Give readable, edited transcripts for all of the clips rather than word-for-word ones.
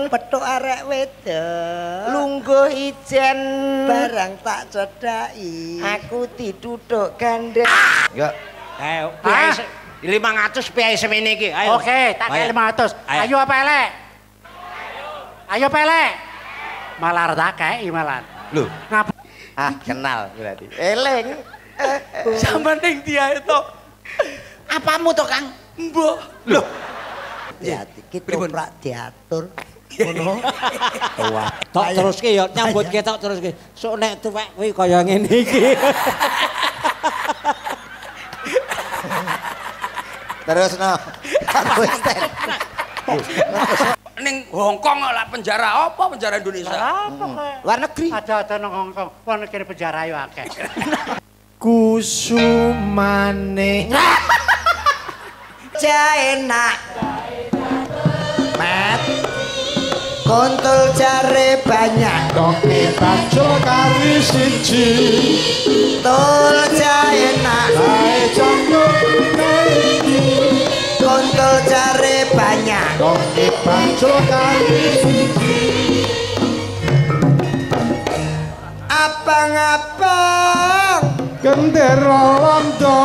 petuk arek wedok. Lungguh ijen Barang tak cedhaki. aku dituthuk gandeng. Ya. Ayo, 500 piye semene iki? Ayo. Oke, tak kei 500. Ayo pelek. Ayo pelek. Malar tak kei malan. Lho, Ngapa? kenal berarti. Eling. Sampeyan ning dia itu. Apamu to, Kang? Mbah. Lho, Hati-hati ketoprak diatur. Ngono. Wah, tok teruske ya nyambut ketok teruske. Sok nek tuwek kuwi kaya ngene iki. terus no. Ning Hongkong lah penjara apa penjara Indonesia? Apa kok? Luar negeri. Ada nang Hongkong. Wong kene penjara yo akeh. Kusumane. Jaenak. Mat. Kontol jare banyak. Doke bacul kali siji. Tol jaenak. Kae jangkuk iki. Kontol jare banyak. Doke bacul kali siji. Abang-abang. Gendera londo.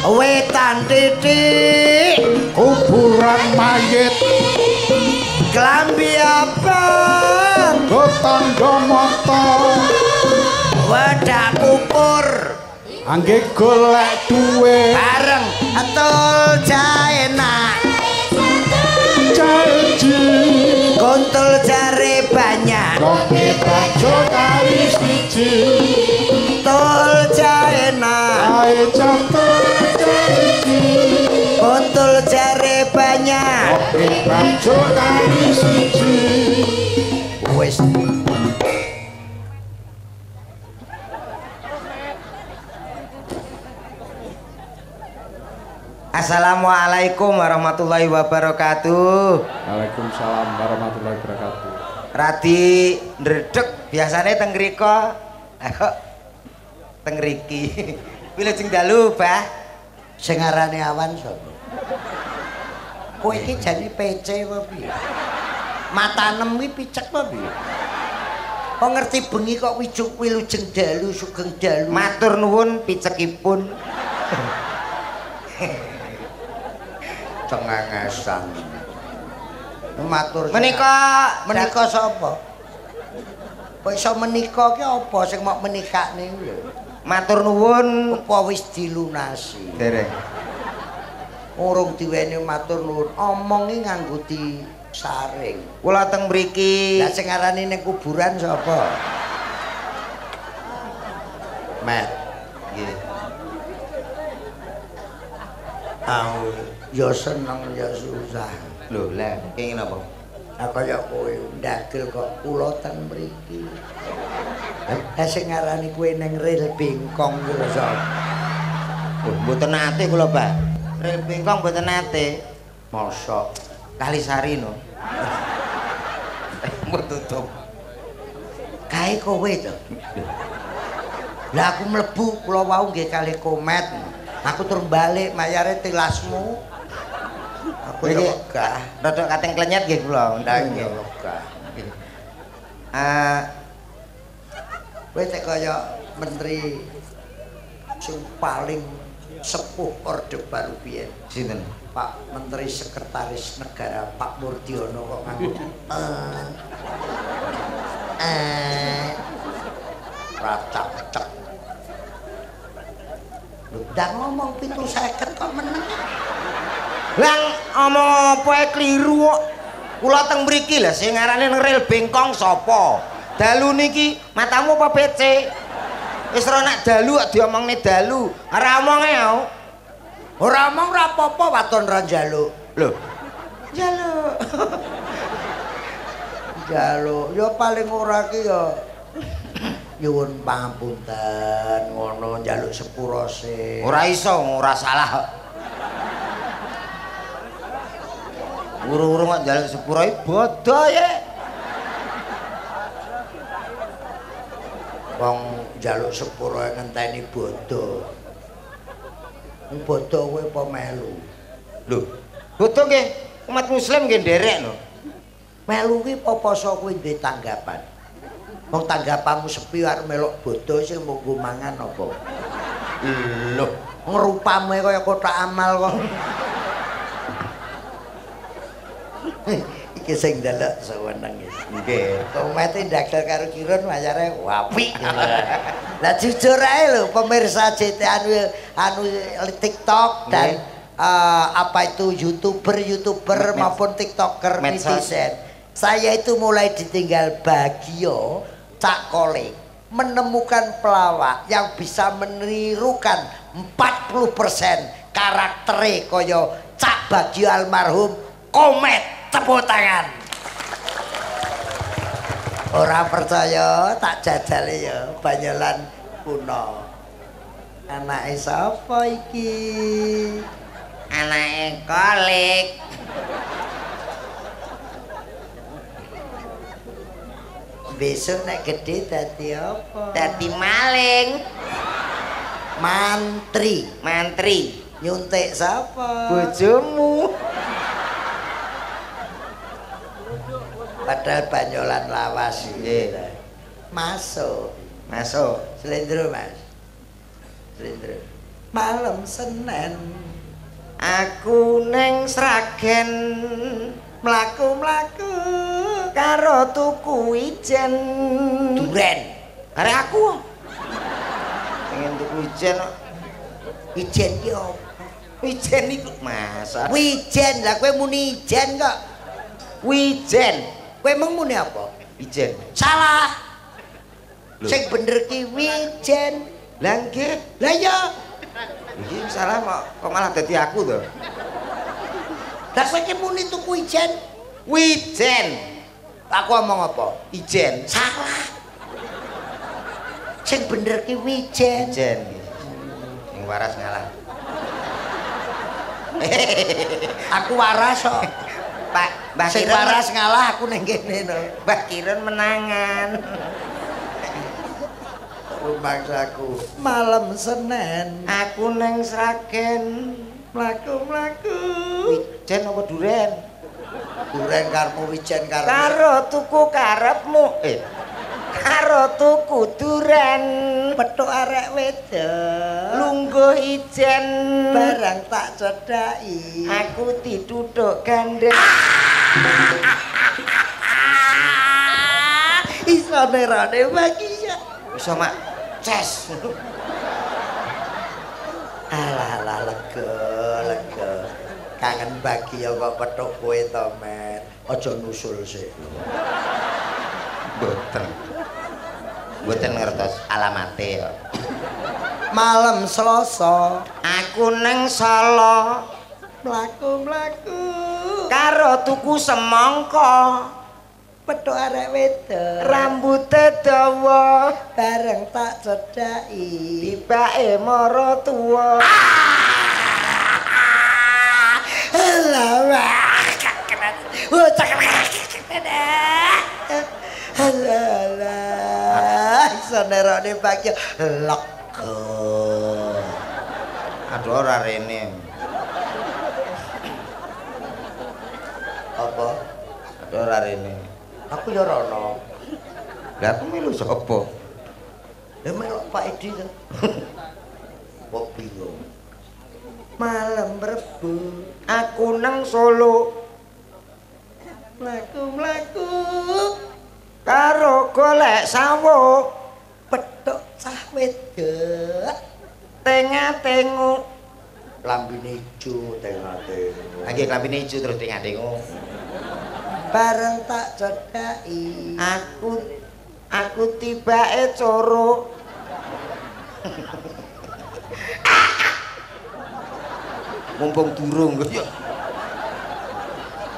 Wetan titik. Kuburan mayit. Klambi abang. Gotandha mata. Wadah kupur. Angge golek duwe. Bareng tol jaenak. Janji. Kontol jare banyak. Doke bacul kali siji. Tol jaenak. Kae jangkuk iki. Kontol jare banyak. Doke bacul kali siji. Wes. Assalamualaikum warahmatullahi wabarakatuh. Waalaikumsalam warahmatullahi wabarakatuh. Radi ndredeg biasane teng mriko. Kok teng mriki. Kuwi sing dalu, Bah. Sing arane awan sapa? Kowe iki jane PC apa piye? Matanem kuwi picek apa piye? Kok ngerti bengi kok wijuk wilujeng dalu sugeng dalu. Matur nuwun picekipun. Cengengesan. Matur. Menika sapa? Kok iso menika ki apa sing mok menikakne lho? matur nuwun Apa wis dilunasi? dereng. Urung diweni matur nuwun, omongi nganggo disaring. Kula teng mriki. Lah sing arane ning kuburan sapa? Mat. Nggih. Ya seneng ya susah. Lho, lah kenging napa? Lah kaya kowe ndagel kok kula teng mriki. Lah sing ngarani kowe ning ril bengkong ki lho sapa? Oh, mboten nate kula, Pak. Rel bengkong mboten nate. Mosok Kalisari no. Mbok tutup. kae kowe to. Lah aku mlebu kula wau nggih kali komet. Aku terus balik mayare tilasmu. Aku yo wegah. Rodok kateng klenyet nggih kula. Ndang nggih. Wegah. Kowe cek kaya menteri sing paling sepuh Orde Baru biyen. Sinten? Pak Menteri Sekretaris Negara Pak Murdiono kok nganggo racak-cek. Lho, ndak ngomong 750 kok meneng. Lang omong apa ae kliru kok. Kula teng mriki lho sing ngarane rel bengkong sapa? Dalu niki matamu apa PC? Wis ora nak dalu kok diomongne dalu. Ora omonge yo. Ora omong ora apa-apa waton ra njaluk. Lho. Njaluk. Njaluk. Ya paling ora ki ya nyuwun pangapunten ngono njaluk sepuro sih. Ora iso, ora salah. Urung-urung kok njaluk sepuro iki bodho ya. Wong njaluk sepuro ngenteni bodho. Wong bodho kowe apa melu? Lho, bodho nggih umat muslim nggih nderek lho. Melu ki apa poso kuwi duwe tanggapan? Wong tanggapanmu sepi arep melok bodho sing munggo mangan apa? Lho, ngrupamu kaya kotak amal kok. Iki sing ndelok seweneng iki. Nggih, komete ndagel karo Kiron mayare apik. Lah jujur ae lho pemirsa JT anu TikTok dan apa itu YouTuber maupun TikToker netizen. Saya itu mulai ditinggal Bagio Cak Kolik menemukan pelawak yang bisa menirukan 40% karaktere kaya Cak Bagio almarhum. Komet tepuk tangan. Ora percaya tak jajali ya Banyolan kuno. Anake sapa iki? Anake Kolik. Besok nek gede dadi apa? Dadi maling. Mantri. Nyuntik sapa? Bojomu. Padahal Banyolan lawas iki. Masuk. Slendro, Mas. Slendro. Malam Senin Aku neng Sragen mlaku-mlaku karo tuku wijen duren. Arek aku pengen tuku wijen. Wijen ki opo? Wijen iku masa. Wijen lah kowe muni ijen kok. Wijen. Kowe mung muni apa? Wijen. Salah. Sing bener ki wijen. Lah nggih. Lah ya. Iki salah kok malah dadi aku to. Lah kowe ki muni tuku ijen. Wijen. Aku omong apa? Ijen. Salah. Sing bener ki wijen. Ijen. Sing waras ngalah. Aku waras kok. Pak, Mbah Sing Kiron waras ngalah aku ning kene no. Mbah Kiron menangan. Rumaksaku malam Senin Aku neng Sragen mlaku-mlaku. Wijen apa duren? Duren karepmu wijen karepmu. Karo tuku karepmu. Karo tuku duren. Petuk arek wedok. Lungguh ijen. Barang tak cedhaki. Aku diduduk gandeng. Iso nerane bagi ya. Iso mak ces. Alah lega. Kangen bagi ya kok petuk kowe to, Met. Aja nusul sik. Mboten ngertos alamate ya. Malam Selasa Aku neng Solo mlaku-mlaku karo tuku semangka. petuk arek wedok. Rambute dawa Bareng tak cedhaki. tibake mara tuwa. Alah, iso nerone Bagio lega. Aduh ora rene. Apa? Aduh ora rene. Aku ya rono. Lah aku melu sapa? Ya melok Pak Edi to. Kok bingung. Malam Rebo Aku nang Solo mlaku-mlaku karo golek sawo petuk cah wedok tengah-tengok. lambine ijo tengah-tengah. Nggih klambine ijo terus tengah-tengok. Bareng tak cedhaki. Aku tibake coro. Mumpung durung ya.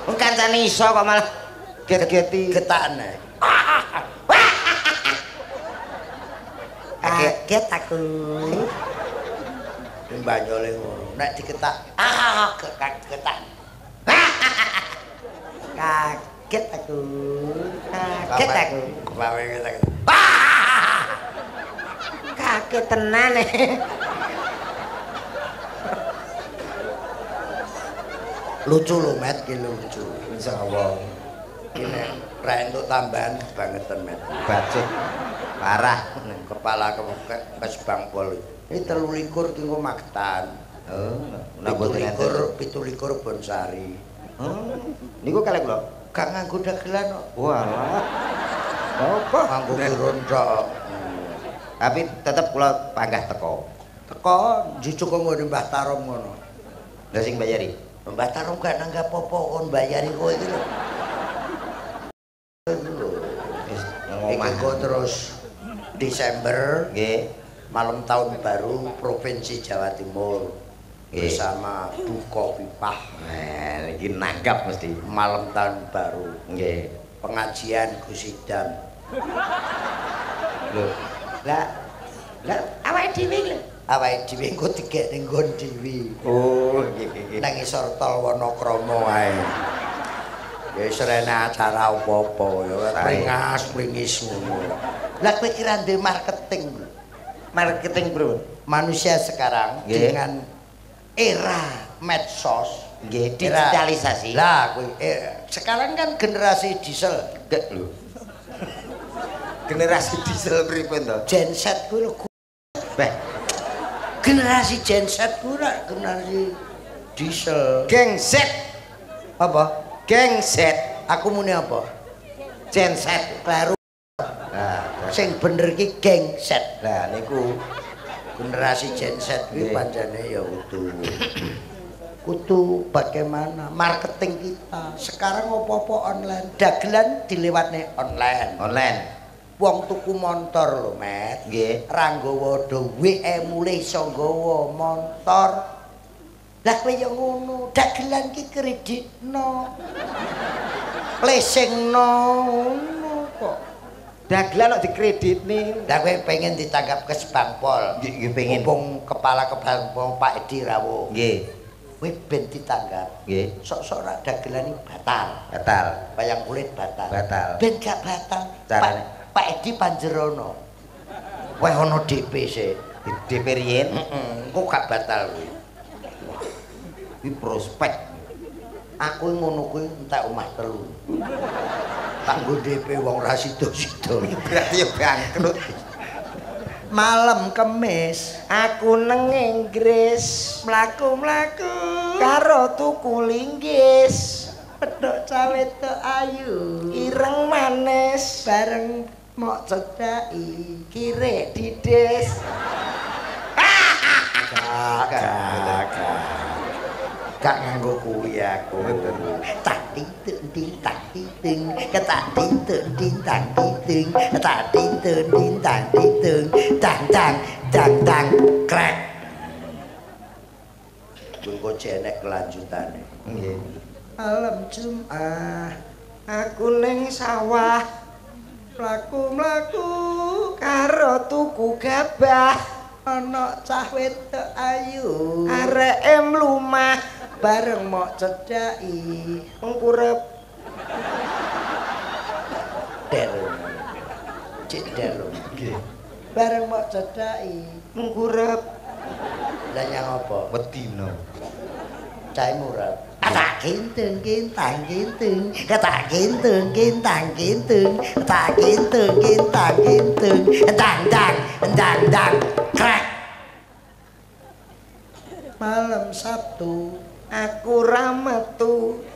Wong kancane iso kok malah get-geti Getakne. Kaget aku. Mbanyole ngono. Nek diketak, getak. Kaget aku. Bawe ketak. kaget tenan. Lucu lho, Met, ki lucu. Insyaallah. Ki nek ra entuk tambahan kebangetan met. Bacot. Parah. Kepala kes Bang Pol. Iki 23 kanggo Magetan. Oh, nek boten enten 17 Bonsari. Niku kalih kula. Gak nganggo dagelan kok. Walah. Apa? Nganggo rontok. Tapi tetep kula panggah teko. Teko jujuk kok ngene Mbah Tarom ngono. Lah sing bayari. Mbah Tarom gak nanggap apa kon bayari kowe iki lho. Wis Iki ngomah kok terus Desember nggih. malam tahun baru Provinsi Jawa Timur bersama Duko Pipah. Nah, iki nanggap mesti Malam tahun baru nggih. pengajian Gus Idam. Lho, Lah awake dhewe lho. Awake dhewe engko digek ning nggon dhewe. oh nggih. Nang isor tol Wonokrama wae. Ya wis rene acara apa-apa ya pringas-pringis ngono. Lah kowe kira ndek marketing. Marketing, Bro. Manusia sekarang Nggih. dengan era medsos, Nggih, era- digitalisasi. Lah kowe sekarang kan generasi diesel. Gak lho. Generasi diesel pripun to? Gen Z kuwi lho. Beh, Generasi Gen Z kuwi lho, generasi diesel. geng Z. Apa? Geng Z. Aku muni apa? Gen Z. Kleru. Nah, Sing bener iki geng Z. nah niku Generasi Gen Z kuwi Nggih. pancene ya kudu bagaimana marketing kita. Sekarang apa-apa online. Dagelan dilewatne online. online. Wong tuku montor lho, Met. Nggih. Ra nggawa duwe mulih iso nggawa montor. Lah kowe ya ngono, dagelan ki kreditno. Lesingno ngono kok. Dagelan kok dikreditne. Lah kowe pengen ditangkap ke Bangpol. Nggih pengen. Mumpung kepala Bangpol Pak Edi Rawuh. Nggih. Kowe ben ditanggap. Nggih. Sok-sok rak dagelan iki batal. Batal. Wayang kulit batal. Batal. Ben gak batal. Carane? Pak Edi Panjerono. Weh ono DP sik. Di DP riyen Engko gak batal kuwi. iki prospek. Aku ngono kuwi entek omah telu. Tak nggo DP wong ra sida-sida. Berarti ya bangkrut. Malam Kemis Aku neng Inggris mlaku-mlaku karo tuku linggis. pedhok cawe tok ayu Ireng manis bareng mok cedhaki kire dides. Gak nganggo kuwi aku. Tak ting tak ting ketak ting tang ting tak ting tang tang tang tang krek. Tunggu jenek kelanjutane. Nggih. Malam Jumat Aku neng sawah mlaku-mlaku karo tuku gabah. ana cah wedok ayu Areke mlumah bareng mok cedhaki mengkurep. del cek del bareng mok cedhaki Mengkurep lah nyang apa wedina. cah murah tak kintung kintang kintung tak kintung kintang kintung tak kintung kintang kintung dang dang dang dang krek malam Sabtu Aku ra metu.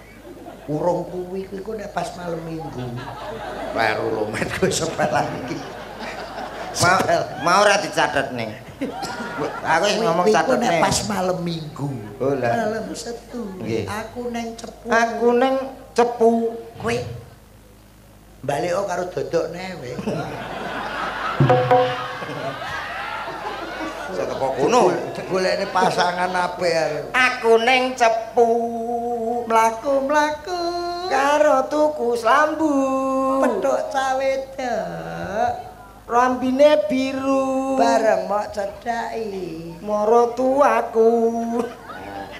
urung kuwi kok nek pas malam Minggu baru lomet kowe sepelan iki Mau ora dicatet ning. Aku wis ngomong catet nek ning. pas malam Minggu Oh, lah. malam Setu Nggih. aku neng cepu Aku neng cepu. kowe balik karo dodok newe Saya teko kono. golekne pasangan apik Aku neng cepu. mlaku-mlaku Karo tuku slambu. pedhok cawedok Rambine biru. bareng mok cedhaki Moro tuaku.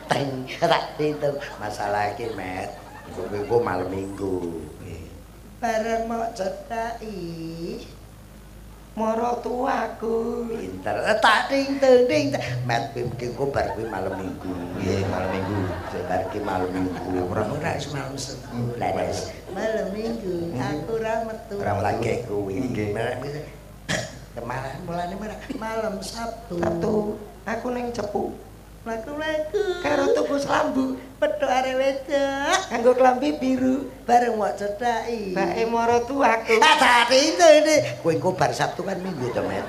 teng tak tintu masalah iki met kowe malam Minggu bareng mok cedhaki Maratuaku. Pinter. Tak ting ting ting. Met mungkin kok bar kuwi malam Minggu. Nggih, malam Minggu. Bar ki malam Minggu. Ora malam Senin. Lah malam Minggu aku ora metu. Ora lagi kuwi. Kemarin mulane malam Sabtu. Aku ning cepu. Laku-laku Karo tuku selambu. petuk arek wedok Nganggo klambi biru. bareng mok cedhaki. Mbake maratuaku. Tadi itu ini. Kowe engko bar Sabtu kan Minggu to, Met.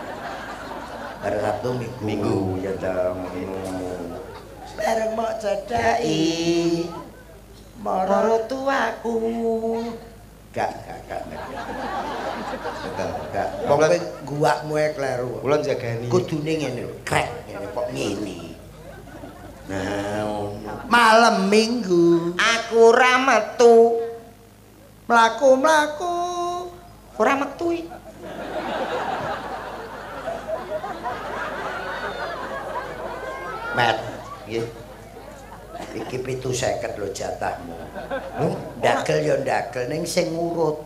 Bar Sabtu Minggu. Minggu ya ta. Bareng mok cedhaki. Maratuaku. Gak. Gak. Pokoke guwakmu e kleru. Kula jagani. Kudune ngene lho, krek ngene kok ngene. Nah, malam Minggu Aku ora metu. mlaku-mlaku Ora metu iki. Met, nggih. Iki 750 lho jatahmu. Ndagel ya ndagel ning sing ngurut.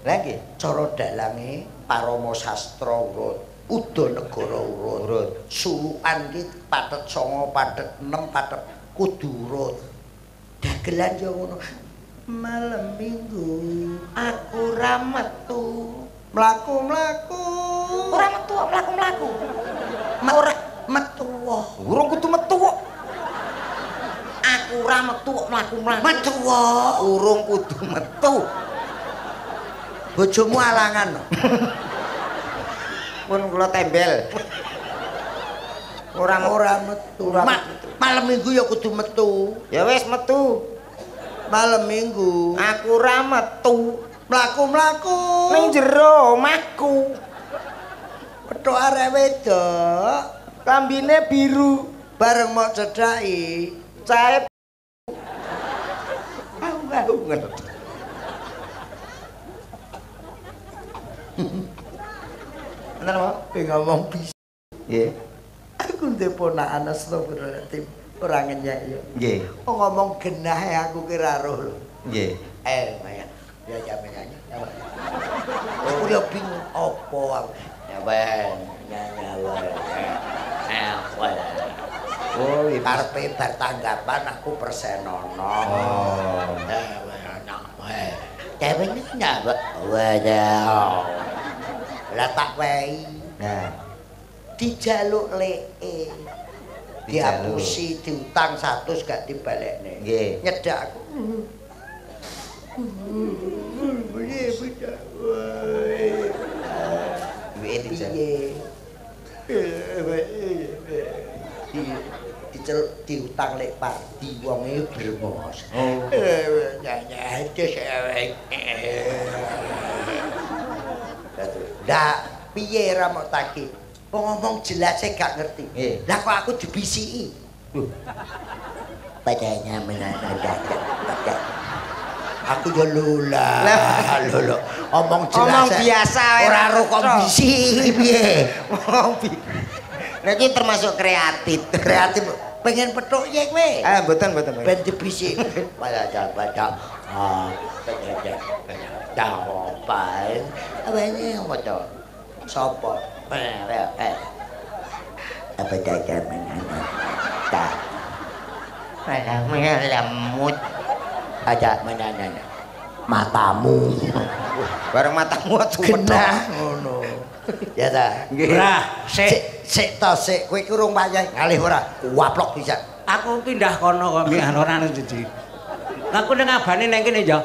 Lah nggih, Cara dalange Parama Sastra urut, Udanegara urut. Sulukan ki pathet 9, pathet 6, pathet kudu urut. Dagelan ya ngono. Malam Minggu aku ora metu. mlaku-mlaku Ora metu, mlaku-mlaku. ora metu. Urung kudu metu kok. Aku ora metu kok mlaku-mlaku. Metu. Urung kudu metu. Bojomu alangan. Pun kula tembel. Ora metu. Ora Malam Minggu ya kudu metu. Ya wis metu. Malam Minggu Aku ora metu. mlaku-mlaku Ning jero omahku. petuk arek wedok Klambine biru. bareng mok cedhaki. Cahe banget. Bener apa? Ngomong bis. Nggih. Aku ndek ponakan astagfirullahaladzim ora ngenyek ya. Nggih. Kok ngomong genah aku ki ra roh lho. Nggih. Maya. Ya jamin nyanyi. Aku ya bingung apa aku. Ya ben, nyanyi wae. Oh, Karepe bar tanggapan aku persenono. Oh. Enak wae. Dewe nyapa? Waduh. Lah tak wehi. Nah, Dijaluk leke. Dijaluk. Diapusi diutang 100 gak dibalekne. Nggih. Nyedak aku. Piye beda wae. duwe dijaluk. Diutang lek Pardi wonge brengos. Oh. Nyanyi Lah piye ra mok taki? Ngomong jelas e gak ngerti. Lah kok aku dibisiki. Padanya menandakan. Aku yo lula. Lho. Omong jelas. Omong biasa ora ro kok bisiki piye. Lah iki termasuk kreatif. Kreatif. Pengen petuk ye kowe. Mboten. Ben dibisik. Pada. Dawapan. Abane apa to? Sopo? Apa daga menana? Tak. Lemut. Ada menana. Matamu. Bareng matamu atuh Genah ngono. Ya ta. Brah, Sik to sik kowe iki urung wayah ngalih ora? Waplok bisa. aku pindah kono kok mbiyen ora ana siji. Aku ning abane ning kene ya.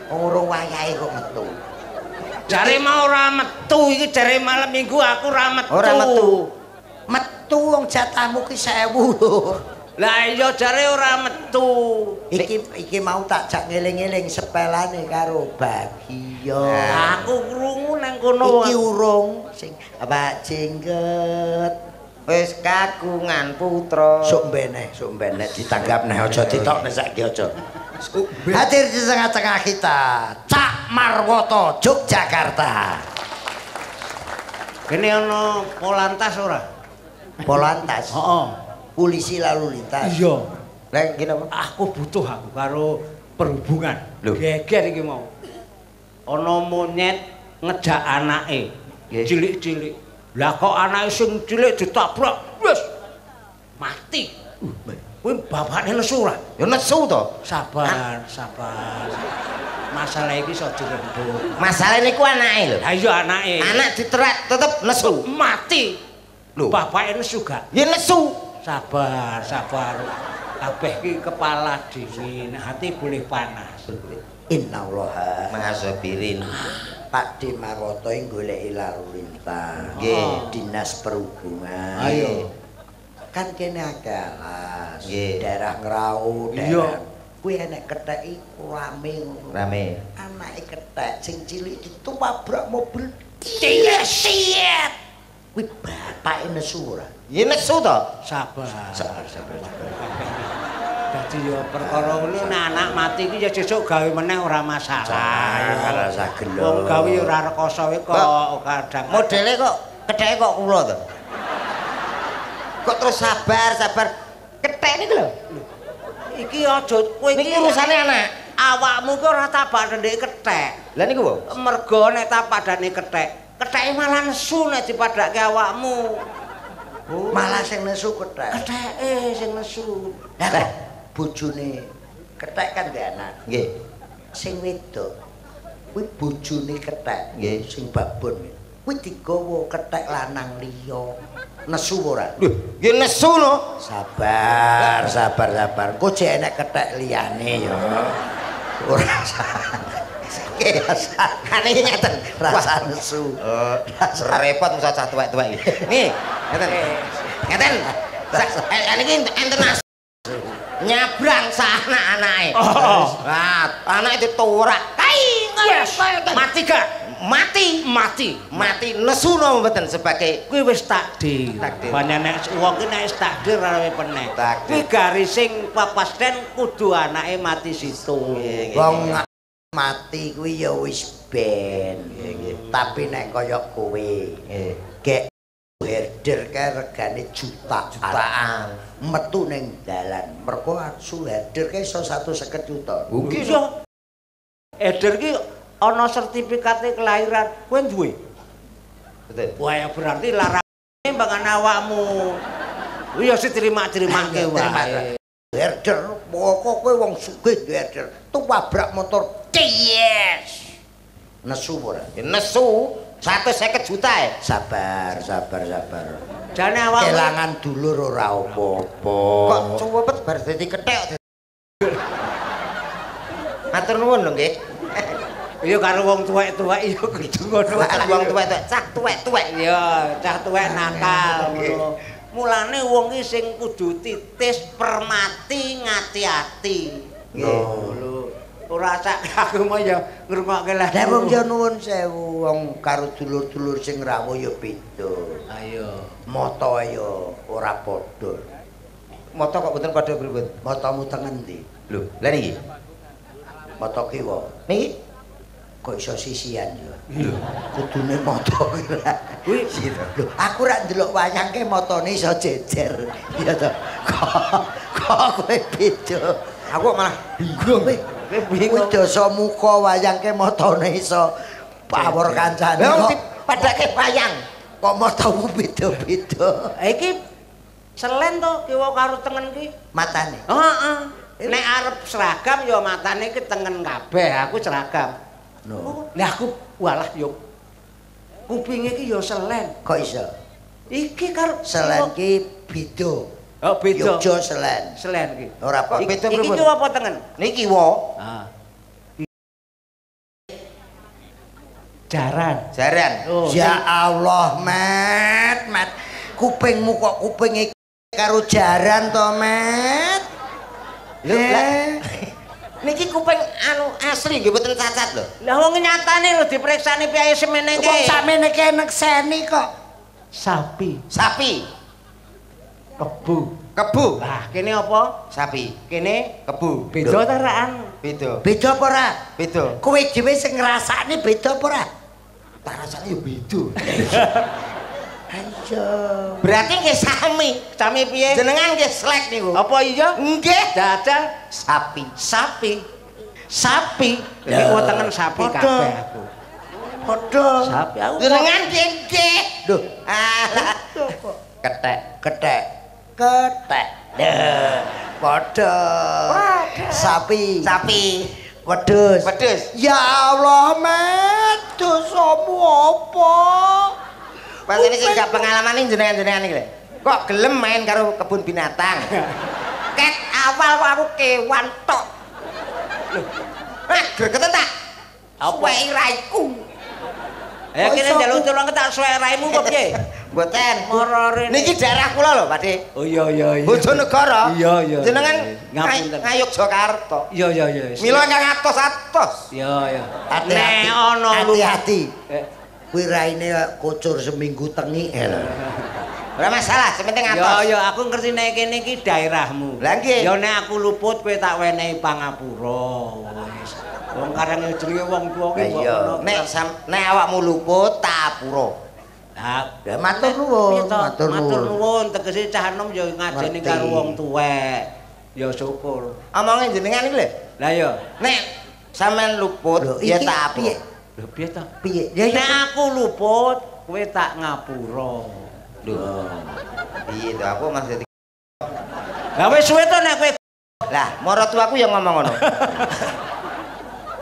Urung wayahe kok metu. Jare mau ora metu iki jare malam Minggu aku ora metu. Ora metu. Metu wong jatahmu ki 1000 lho. Lah iya jare ora metu. Iki mau tak jak ngeling-eling sepelane karo Bagio. Aku krungu nang kono. Iki urung sing Pak Jenggot. Wis kagungan putra. Sok mbene ditanggap neh aja ditokne saiki aja. Hadir di tengah-tengah kita, Cak Marwoto Yogyakarta. Kene ana Polantas ora? Polantas. Heeh. Polisi lalu lintas. Iya. Lah iki napa? Aku butuh aku karo perhubungan. Lho. Geger iki mau. Ana monyet ngejak anake. cilik-cilik. Lah kok anake sing cilik ditabrak, wis mati. Kuwi bapakne nesu ora? Ya nesu to. Sabar. Masalah iki iso dirembuk. Masalah niku anake lho. Ha iya anake. Anak diterak tetep nesu. Mati. Lho, Bapaknya nesu gak? ya nesu. Sabar. Kabeh ki kepala dingin, hati boleh panas. Innallaha Mahasabirin. Pak De Maroto goleki lalu lintas. Nggih. Dinas Perhubungan. Ayo. Kan kene akeh alas. Nggih. Daerah Ngrau, Iya. daerah kuwi enek ketheki rame ngono. Rame. Anake kethek sing cilik ditabrak mobil. Siet. Kuwi bapake nesu ora? Ya nesu to. Sabar. Sabar. Dadi ya perkara ngono nek anak mati iki ya sesuk gawe meneh ora masalah. Saya rasa gelo. Wong gawe ora rekoso kok kadang. Modele kok ketheke kok kula to. Kok terus sabar. Kethek niku lho. Iki aja kowe Niki urusane anak. Awakmu ki ora tapak ndek kethek. Lah niku, Bu. Mergo nek tak padane kethek, ketheke malah nesu nek dipadake awakmu. Malah sing nesu kethek. Ketheke sing nesu. Lah bojone kethek kan ndek anak. Nggih. Sing wedok kuwi bojone kethek. Nggih. Sing babon kuwi digawa kethek lanang liya. Nesu ora? Lho, ya nesu no. Sabar. Kok jek enek kethek liyane ya. Ora rasane ngeten rasa nesu. Repot mesti cah tuwek-tuwek iki. Nih, ngeten. Niki enten nyabrang sa anak-anake. Nah, anake ditorak. Mati gak? Mati nesuno mboten sebagai Kuwi wis takdir. Takdir. Banyak nek wong ki nek wis takdir ora peneh. Takdir. Kuwi garis sing papasten kudu anake mati situ. Wong mati kuwi ya wis ben. Tapi nek kaya kowe gek herder kae regane jutaan. Metu ning dalan. Mergo asu herder kae iso 150 juta. Mungkin Iso. Eder ki ana sertifikate kelahiran. Kowe duwe? betul. Wah, ya berarti larangane mbangan awakmu. Iya sih terima-ke wae. Herder, pokok kowe wong sugih herder. Tuwabrak motor. Yes. Nesu ora? Ya nesu 150 juta ya. Sabar. Jane awakmu Kelangan dulur ora apa-apa. Kok cuwepet bar dadi kethek. Matur nuwun lho nggih. iya karo wong tuwek-tuwek iya kudu ngono. Wong tuwek-tuwek, cah tuwek-tuwek. Iya, cah tuwek nakal ngono. Mulane wong iki sing kudu titis, permati, ngati-ati. Nggih. Lho, ora sak aku mah ya ngrungokke lah. Lah wong ya nuwun sewu wong karo dulur-dulur sing rawuh ya beda. Ayo. Mata ya ora padha. Mata kok mboten padha pripun? Matamu teng endi? Lho, lah niki. Mata kiwa. Niki Kok iso sisian ya? Lho, kudune mata kuwi. Lho, aku rak ndelok wayang ke matane iso jejer. Iya to. Kok kowe beda. aku malah bingung. Kowe bingung dasa muka wayang ke matane iso pawor kancane. Lah Kok dipadake wayang. kok matamu beda-beda. Iki selen to kiwa karo tengen ki. Matane. Heeh. Nek arep seragam ya matane ki tengen kabeh, aku seragam. No. Lah aku walah yo kupinge ki yo selen. Kok iso? Iki karo Selen ki beda. Oh beda. Yogya selen. Selen ki. Ora apa. Beda Iki pripun? ki apa tengen? Niki wo. Ah. Jaran. Jaran. Oh. Ya Allah, Met. Kupingmu kok kuping karo jaran to, Met? Lho, lah. Niki kuping anu asli nggih mboten cacat lho. Lah wong nyatane lho diperiksani piye semene Kok ki. samene ki nekseni kok. Sapi, Sapi, kebu. kebu. Lah kene apa? Sapi, Kene kebu. beda ta rakan? Beda. Beda apa ora? Beda. Kowe dhewe sing ngrasakne beda apa ora? Tak rasane yo beda. Ayo. Berarti nggih sami. Sami piye? Jenengan nggih slek niku. Apa iya? Nggih. Dadal Sapi. sapi. Sapi. Iki Lah, wong tengen sapi padha. kabeh aku. Padha. Sapi aku. Jenengan nggih. Lho, Alah. kethek. Kethek. Padha. Sapi. Wedhus. Ya Allah, Met, dosamu apa? Pancene sing gak pengalaman iki jenengan-jenengan iki lho. Kok gelem main karo kebun binatang? Ket awal kok aku kewan tok. Lho. Gregeten tak? Apa iraiku? Ya kene njaluk tulung tak suwe raimu kok piye? Mboten. Moro rene. Niki daerah kula lho, Pakde. Oh iya. Bojonegoro. Iya. Jenengan Ngapunten. ngayuk Jakarta. Iya. Mila ingkang atos-atos. Iya. Hati-hati. Nek ana Hati-hati. Eh. Kuwi raine kocor seminggu tengi lho. Ora masalah, sepenting atos. Ya aku ngerti nek kene iki daerahmu. Lah nggih. Ya nek aku luput kowe tak wenehi pangapura. Wis. Wong karang jenenge wong tuwa ki Iya, nek awakmu luput tak apura. Lah, Ya matur nuwun, matur nuwun tegese cah enom ya ngajeni Ngerti. karo wong tuwek. Ya syukur. Omonge jenengan iki lho. Lah ya, Nek sampean luput Lho, ya iki tak piye? apura. lho piye to? Piye? Ya Nek aku luput, kowe tak ngapura. Lho. Piye to aku maksud Lah wis suwe to nek kowe lah, maratuaku yang ngomong ngono.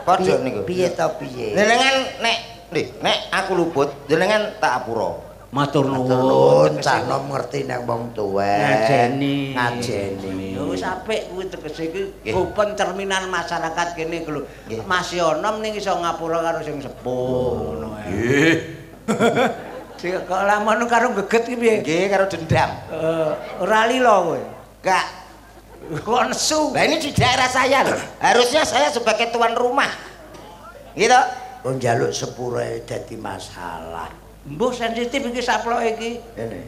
Padha niku. piye to piye? Jenengan nek aku luput, jenengan tak apura. matur Nuwun, nuwun. cah nom ngerti nek wong tuwek. Ngajeni. Ngajeni. Ya wis apik kuwi tegese iki Nggih. open cerminan masyarakat kene lho. Nggih. Mas Yonom ning iso ngapura karo sing sepuh ngono ae. Nggih. Sing kok lamun karo geget ki piye? Nggih karo dendam. Ora lila kowe. Enggak. Kok nesu. Lah ini di daerah saya loh. Harusnya saya sebagai tuan rumah. Gitu. Kok njaluk sepure dadi masalah. Mbuh sensitif iki saploke iki. Ngene.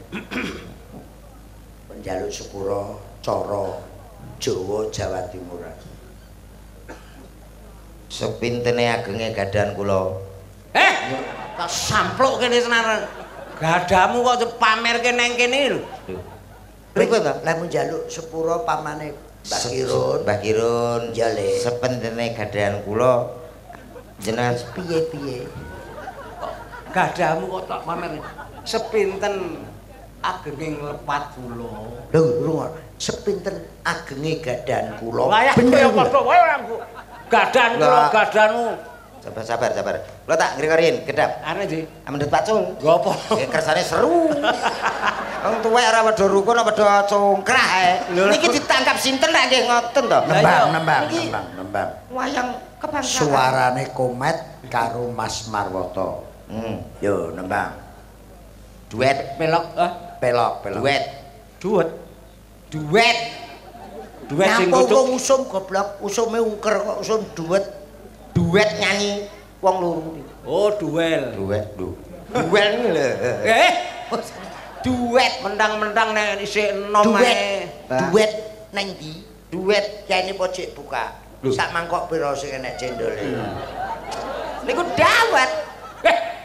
Kok njaluk sepura cara Jawa Jawa Timuran. Sepintene agenge gadan kula. Tak sampluk kene tenan. Gadamu kok pamerke nang kene lho. Pripun to? Lah mun njaluk sepura pamane Mbak Kirun. Mbah Kirun. Jale. Sepintene gadan kula jenengan Piye-piye? Gadamu kok tak pamer. Sepinten agenging lepat kula. Lho, rungok. Sepinten agenge gadan kula. Wayah Bener. kaya padha wae aku. Gadan kula Lah. gadanmu. sabar. Kula tak ngringkerin gedap. Ane di. Amendhet Pacul. Gopo? Ya kersane seru. Wong tuwek ora padha rukun ora padha congkrah ae. Niki ditangkap sinten lek nggih ngoten to. Nembang. Wayang kebangsaan. Suarane Komet karo Mas Marwoto. Yo nembang. Duet. Pelok Pelok. Duet. duet sing Nyapa kudu wong usum goblok, usume ungker kok usum duet. Duet nyanyi wong loro. oh duel Duet Duel ini lho. duet mentang-mentang nek isih enom ae Duet nang ndi? Duet kene pojok buka. Sak mangkok pira sing enek cendole. Niku dawet.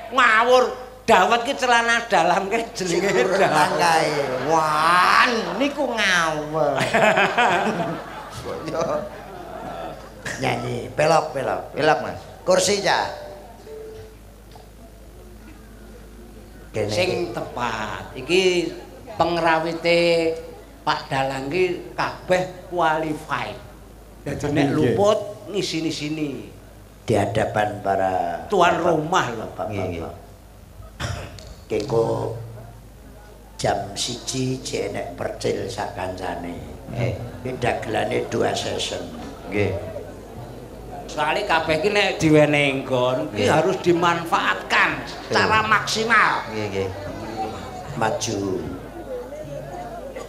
ngawur dawet ki celana dalam ke jenenge dawet Kae. Wan, niku ngawur. Nyanyi pelok. Pilak, Mas. Kursi ya. Kene sing tepat iki pengrawite Pak Dalang ki kabeh qualified dadi nek luput ngisi sini di hadapan para tuan rumah lho Nggih. Kengko jam 1 jek enek percil sak kancane. Dagelane 2 session. Nggih. soalnya kabeh ki nek diwenehi nggon ki harus dimanfaatkan secara maksimal Nggih. Maju.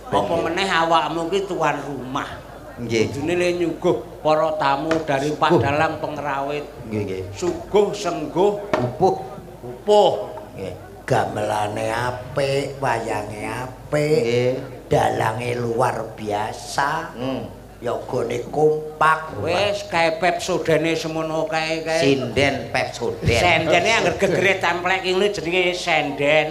apa meneh awakmu ki tuan rumah Nggih. kudune le nyuguh para tamu dari Pak Dalang pengrawit Nggih. suguh sengguh Upuh. upuh Nggih. Gamelane apik, wayange apik, Nggih. dalange luar biasa. Hmm. Yogane kompak. wis kae Pepsodene semono kae Sinden Pepsodent. sendene angger gegere templek iki jenenge senden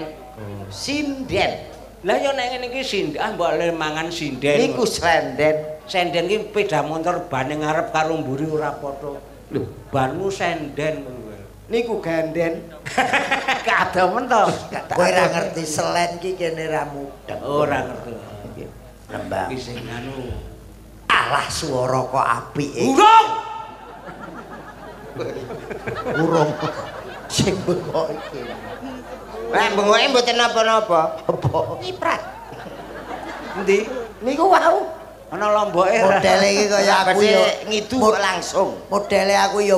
Sinden. lah ya nek ngene iki sinden mbok le mangan sinden Niku senden. senden ki peda motor bane ngarep karo mburi ora padha lho banmu senden ngono Niku ganden. Kademen to. Kowe ora ngerti selen ki kene ra mudeng. Ora ngerti. Nembang. Ki sing anu. Alah swara kok apike. Urung. Urung. Sing bengok iki. Bengoke mboten napa-napa. Apa? Nyiprat. Endi? Niku wau. Ana lomboke ra. Modele iki kaya aku yo ngidu langsung. Modele aku yo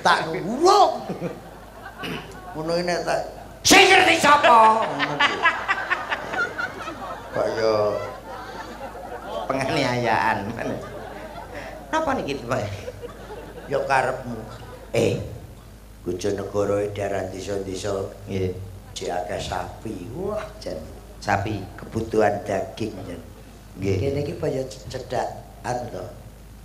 tak urung. Ngono iki nek tak Sing ngerti sapa? Kaya penganiayaan. Napa niki, Pak? ya karepmu. Bojonegoro daerah desa-desa Nggih. jek akeh sapi. Wah, jan Sapi. kebutuhan daging jan. Nggih. Kene iki kaya cedakan to.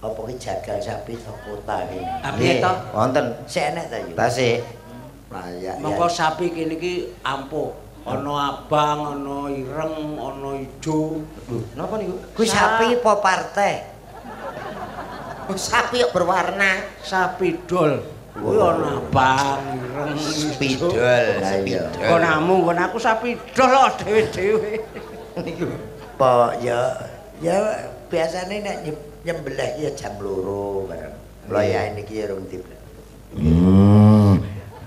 Apa ki jagal sapi to kota kene. Piye to? Wonten. Sik enek ta yo. Tasik. Lah ya. Mongko sapi kene iki ampuh. Ana abang, ana ireng, ana ijo. Lho, napa niku? Kuwi sapi apa partai? Sapi kok berwarna. Sapi dol. Kuwi ana abang, ireng, Spidol. Lah iya. Kon namu, kon aku sapi dol kok dhewe-dhewe. Niku. Apa ya biasane nek nyembelih ya jam 2 bareng. Loyahe niki ya urung dibleh.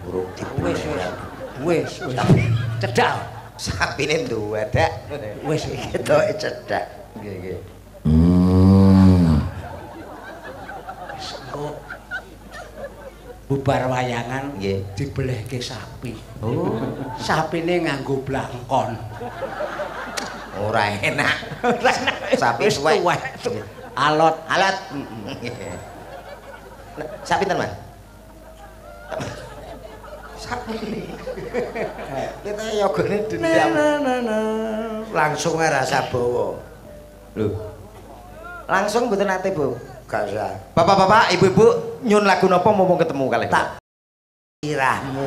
Urung Wis, dibleh. wis. Cedak. Sapine nduwedak. Wis Ketoke cedak. Nggih, nggih. kok bubar wayangan Nggih. dibelehke sapi. Oh, Sapine nganggo blangkon. ora enak. Sapi Wis suwek. tuwek. Alot. Alat. Sapi ten, Mas? Sapi. Kita yogane dendam. Langsung rasa bawa. Lho. Langsung mboten nate, Bu. Gak usah. Bapak-bapak, ibu-ibu, nyun lagu napa mumpung ketemu kalih. Tak irahmu.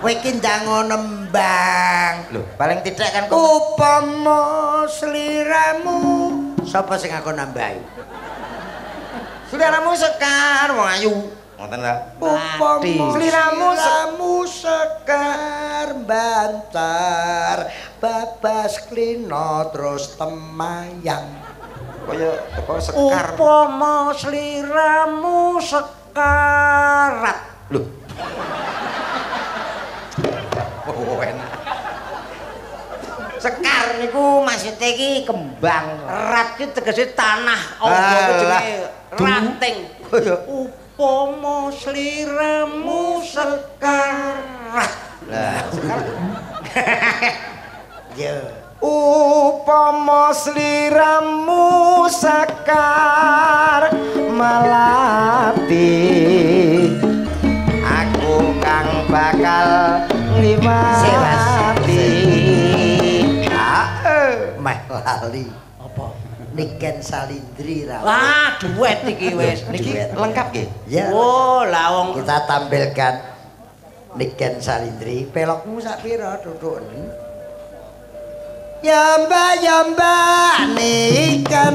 Kowe iki ndang nembang. Lho, paling tidak kan kok Upama sliramu. Sapa sing aku nambahi? saudaramu Sekar wong ayu. Ngoten ta? Upama Sliramu sekar bantar babas klina terus temayang. Kaya teko Sekar. Upama sliramu sekarat. Lho. Oh, enak. Sekar niku maksudnya iki kembang. Rat ki tegese tanah. Apa jenenge? Ranting. Upama sliramu sekarat. Lah, Ya. upama sliramu Sekar melati aku kang bakal ngliwati. Meh lali. Apa? Niken Salindri ra. Wah, duet iki wis. Niki lengkap nggih. Ya. Oh, lah wong Kita tampilkan Niken Salindri. Pelokmu sak pira duduk ni? Yamba Niken.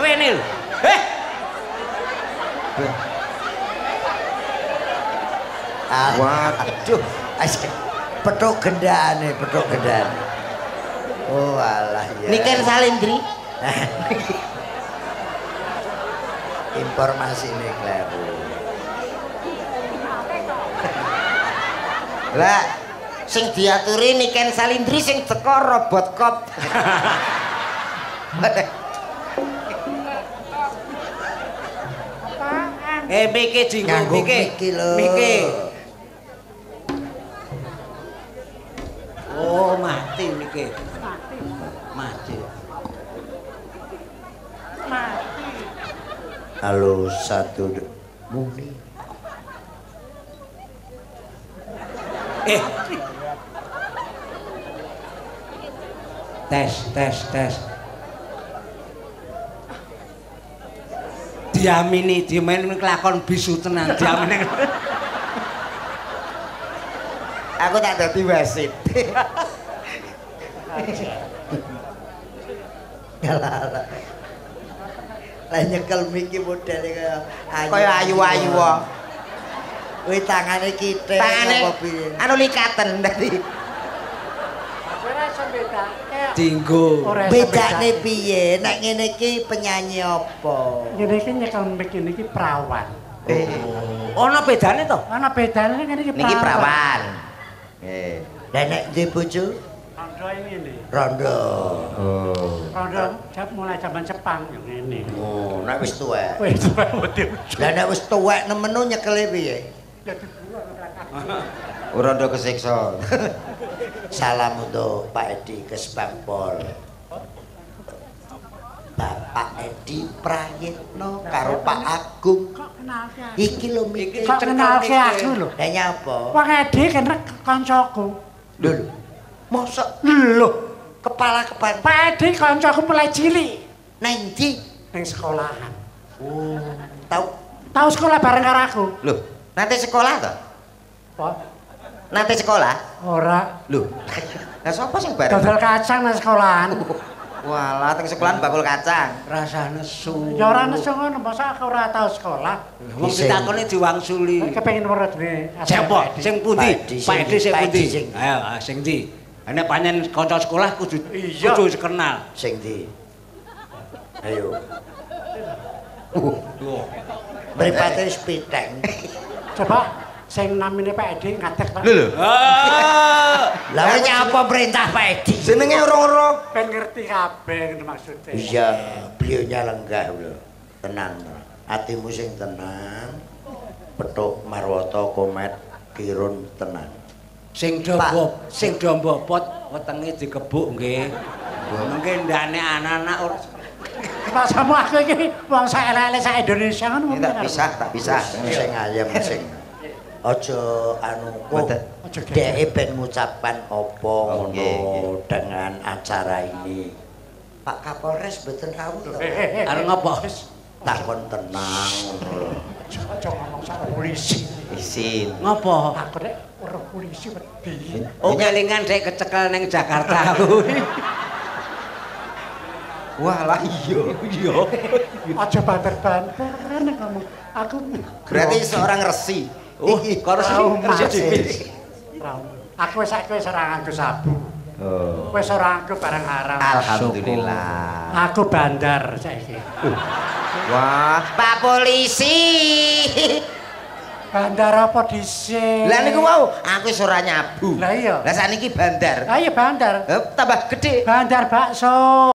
Wene lho. Waduh, petuk gendane, petuk gendane. Oh alah ya. Niken Salindri. Informasi ini kleru. Lah sing diaturi Niken Salindri sing teko robot kop. Miki jinggo Nganggo miki. miki lho. Miki. Oh, mati miki. Mati. Halo satu muni. Tes. Diamini kelakon bisu tenan diamini. Aku tak dadi wasit. Lah nyekel miki modele kaya ayu-ayu wae. Kuwi tangane kithik Tangane apa piye? anu likaten dadi. Ora iso bedake. Dinggo. Ora iso Bedane piye? Nek ngene iki penyanyi apa? Ngene iki nyekel mic iki prawan. Ana bedane to? Ana bedane ngene iki Niki prawan. Nggih. Lah nek duwe bojo Rondo ini. rondo. Rondo mulai zaman Jepang yo ngene. Oh, nek wis tuwek. Wis wedi. Lah nek wis tuwek nemenu nyekele piye? Rondo kesiksa. Salam untuk Pak Edi Kesbangpol. Bapak Edi Prayitno karo Pak Agung. Kok kenal ki? Iki lho mikir. Kok kenal ki aku lho. Lah nyapa? Wong Edi kena kancaku. Lho. Mosok Lho, kepala keban Pak Edi kancaku mulai cilik nang ndi? ning sekolahan. Oh, tau Tahu sekolah bareng karo aku. Loh, nanti sekolah to? Apa? Nanti sekolah? Ora. Loh. Lah sapa sing bareng? Dodol kacang nang sekolahan. Walah, teng sekolahan bakul kacang. rasa nesu. Ya ora nesu ngono, masa aku ora tau sekolah. Wong ditakoni diwangsuli. Kepengin weruh duwe. Siapa? Sing pundi? Pak Edi sing Pak pundi? Edi sing. Ayo, sing ndi? Nek pancen kanca sekolah kudu Iya. kudu kenal. Sing ndi? Ayo. Mripate wis piteng. Coba sing namine Pak Edi ngadeg, Pak. Lho. Lah nyapa perintah Pak Edi? Jenenge ora-ora. Ben ngerti kabeh ngono maksudnya. Iya, beliaunya lenggah lho. Tenang. Atimu sing tenang. Petuk Marwata Komet Kirun tenang. Sing do mbobot wetenge dikebuk nggih. Mungkin ndane anak-anak ora Masamu aku iki wong sak elek-elek sak Indonesia ngono. Tak bisa. Sing ayem sing. Aja anu Mboten. dheke ben ngucapkan apa ngono nggih. dengan acara ini. Pak Kapolres mboten rawuh to. arep ngopo? Takon tenang ngono lho. Aja ngomong sak polisi. Isin. Ngopo? Aku nek ora polisi wedi. Oh, kelingan dek kecekel ning Jakarta kuwi. Walah iya. Iya. Aja banter-banter nek ngomong. Aku Berarti seorang resi. Oh, karo Resi. sing Aku wis saiki wis ora nganggo sabu. Oh. Wis ora nganggo barang haram. Alhamdulillah. Aku bandar saiki. Wah, Pak Polisi. Bandar apa dhisik? Lah niku mau aku wis ora nyabu. Lah iya. Lah saniki bandar. Ah iya bandar. Tambah gede. Bandar bakso.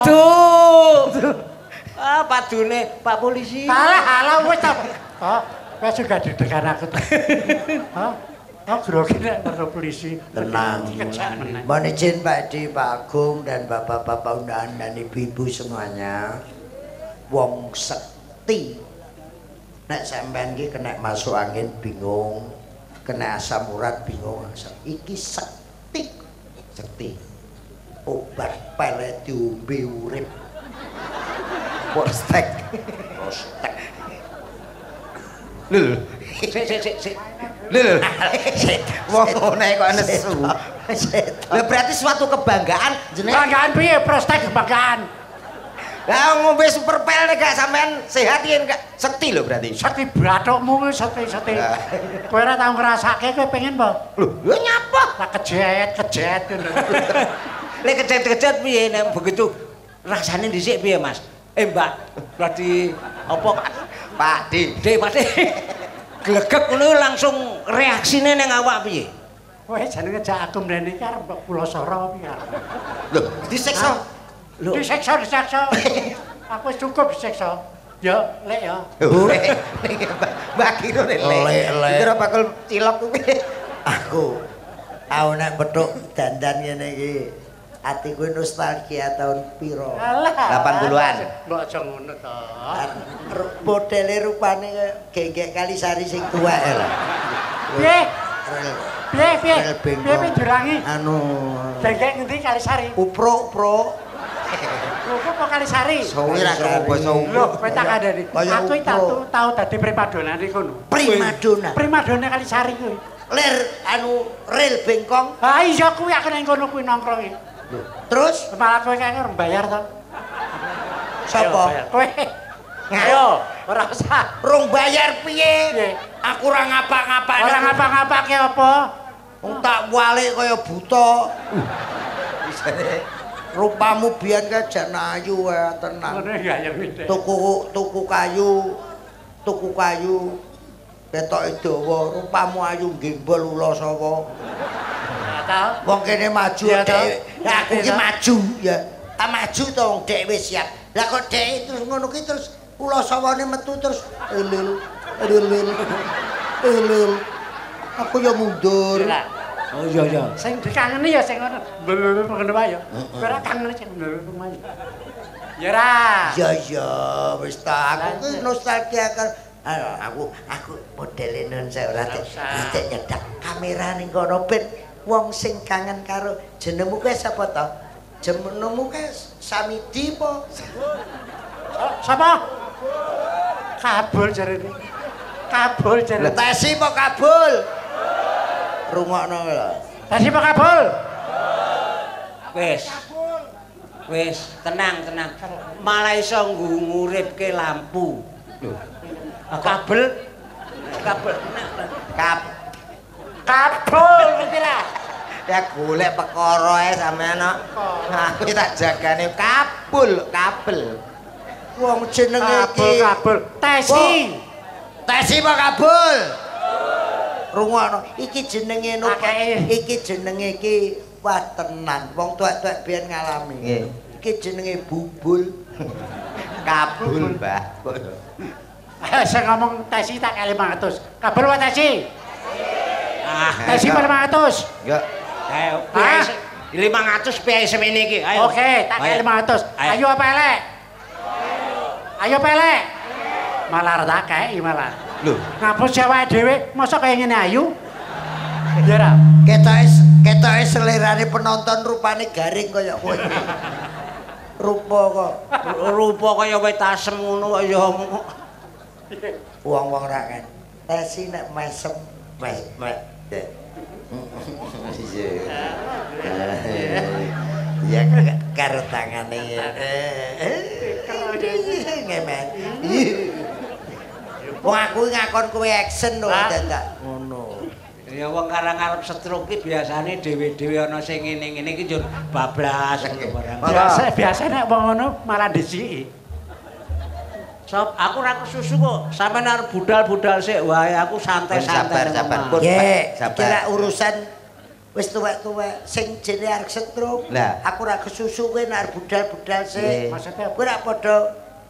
Duh. Ah, padune Pak Polisi. Halah wis ta. Oh, wis juga didekan aku. Hah? Oh, grogi nek karo polisi. Tenang. Mohon izin Pak Edi, Pak Agung dan bapak-bapak undangan dan ibu-ibu semuanya. Wong sekti. Nek sampean iki kena masuk angin bingung, kena asam urat bingung. Iki sekti. Sekti. Obat pelet diombe urip. Postek. Prostek. Lho. Sik. Lho. Wong ngene kok nesu. Lah berarti suatu kebanggaan jenenge. Banggaan piye prostek kebanggaan? Lah ngombe super pel nek gak sampean sehat yen gak sekti lho berarti. Sekti bathukmu kuwi sekti. Kowe ora tau ngrasake kowe pengen apa? Lho nyapa? Tak kejet ngono. Lek kejet-kejet piye nek begitu rasane dhisik piye, Mas? Mbak, berarti apa? Pak Di. Dek, Pak Dek. Glegek ngono langsung reaksine ning awak piye? Kowe jenenge jak aku mrene iki arep kula sora piye? Lho, disiksa. Lho, Disiksa. Aku wis cukup disiksa. Ya, lek ya. Mbak Kiro nek Lek. Kira bakul cilok kuwi. Aku tau nek petuk dandan ngene iki. Atiku nostalgia tahun piro? Alah. 80-an. Mbok aja ngono to. Modele rupane gegek Kalisari sing tuwek lho. Piye? Piye? Rel bengkong. Piye dirangi? Anu Dengek ngendi Kalisari? upro. Lho kok Kalisari? Sawi ra krungu basa Lho, kowe tak kandhani. Kaya Aku iki upro. tau dadi primadona ning kono. Primadona. Primadona Kalisari kuwi. Ler anu rel bengkong. Ha iya kuwi aku ning kono kuwi nongkrong iki. Terus Malah kowe kaya ora bayar to. Sapa? Kowe. Ayo, ora usah. Rong bayar piye? Piye? Aku ora ngapa-ngapane. Ora ngapa-ngapake apa? Wong tak walik kaya buta. Isane rupamu biyen ka jan ayu wae tenan. Ngono ya ya ngene. Tuku kayu. Ketoke dawa, rupamu ayu gembol ula sapa. Ta? Wong kene maju Ya, dhek. toh. Aku ki maju ya. Tak maju to wong dhek wis siap. Lah kok dhek terus ngono ki terus ula sawane metu terus elil. Aku ya mundur. Oh iya. Sing dikangeni ya sing ngono. Bener ngono wae ya. Ora kangen sing bener rumah. Ya ra. Ya wis ta aku ki nostalgia kan. Aku modele non saya ora tek nyedak kamera ning kono ben wong sing kangen karo jenengmu kuwi sapa to? Jenengmu kuwi Samidi po? Sapa? Kabul jarene. Kabul jarene. Tesi po kabul. Rungokno lho. Tesi apa kabul? Wis, tenang. Malah iso nguripke lampu. Lho. Kabel. Kabul ngerti lah. Ya golek perkara ae sampean kok. Aku tak jagane kabel. Wong jenenge iki Kabul. Tesi. Tesi po kabul. Rungokno iki jenenge nopo? Akeh. Iki jenenge iki wah tenan. Wong tuwek-tuwek biyen ngalami. Nggih. Iki jenenge bubul. Kabul, Mbah. Saya ngomong tesi tak 500. Kabul wae tesi. Tesi 500. Enggak. Ayo, piye 500 piye semene iki? Ayo. Oke, tak 500. Ayo apa elek? Ayo pelek. Malah tak kei malah. Lho, Ngapus awake dhewe, mosok kaya ngene ayu? Ya ra. Ketoke selerane penonton rupane garing kaya kowe. Rupa kaya wit asem ngono kok ya. Wong-wong ra kan. Tesi nek mesem ya karo tangane ngemen. Wong aku ngakon kowe action lho dadak ngono. Ya wong karang-arep stroke ki biasane dhewe-dhewe ana sing ngene-ngene iki njur bablas barang. Biasa nek wong ngono malah disiki. Sob, aku ora kesusu kok. Sampeyan arep budal-budal sik wae, aku santai-santai. sabar. Ye, Sabar. kira urusan wis tuwek-tuwek sing jene arep stroke. Lah. Aku ora kesusu kowe nek budal-budal sik. Nggih. Maksudnya Kowe ora padha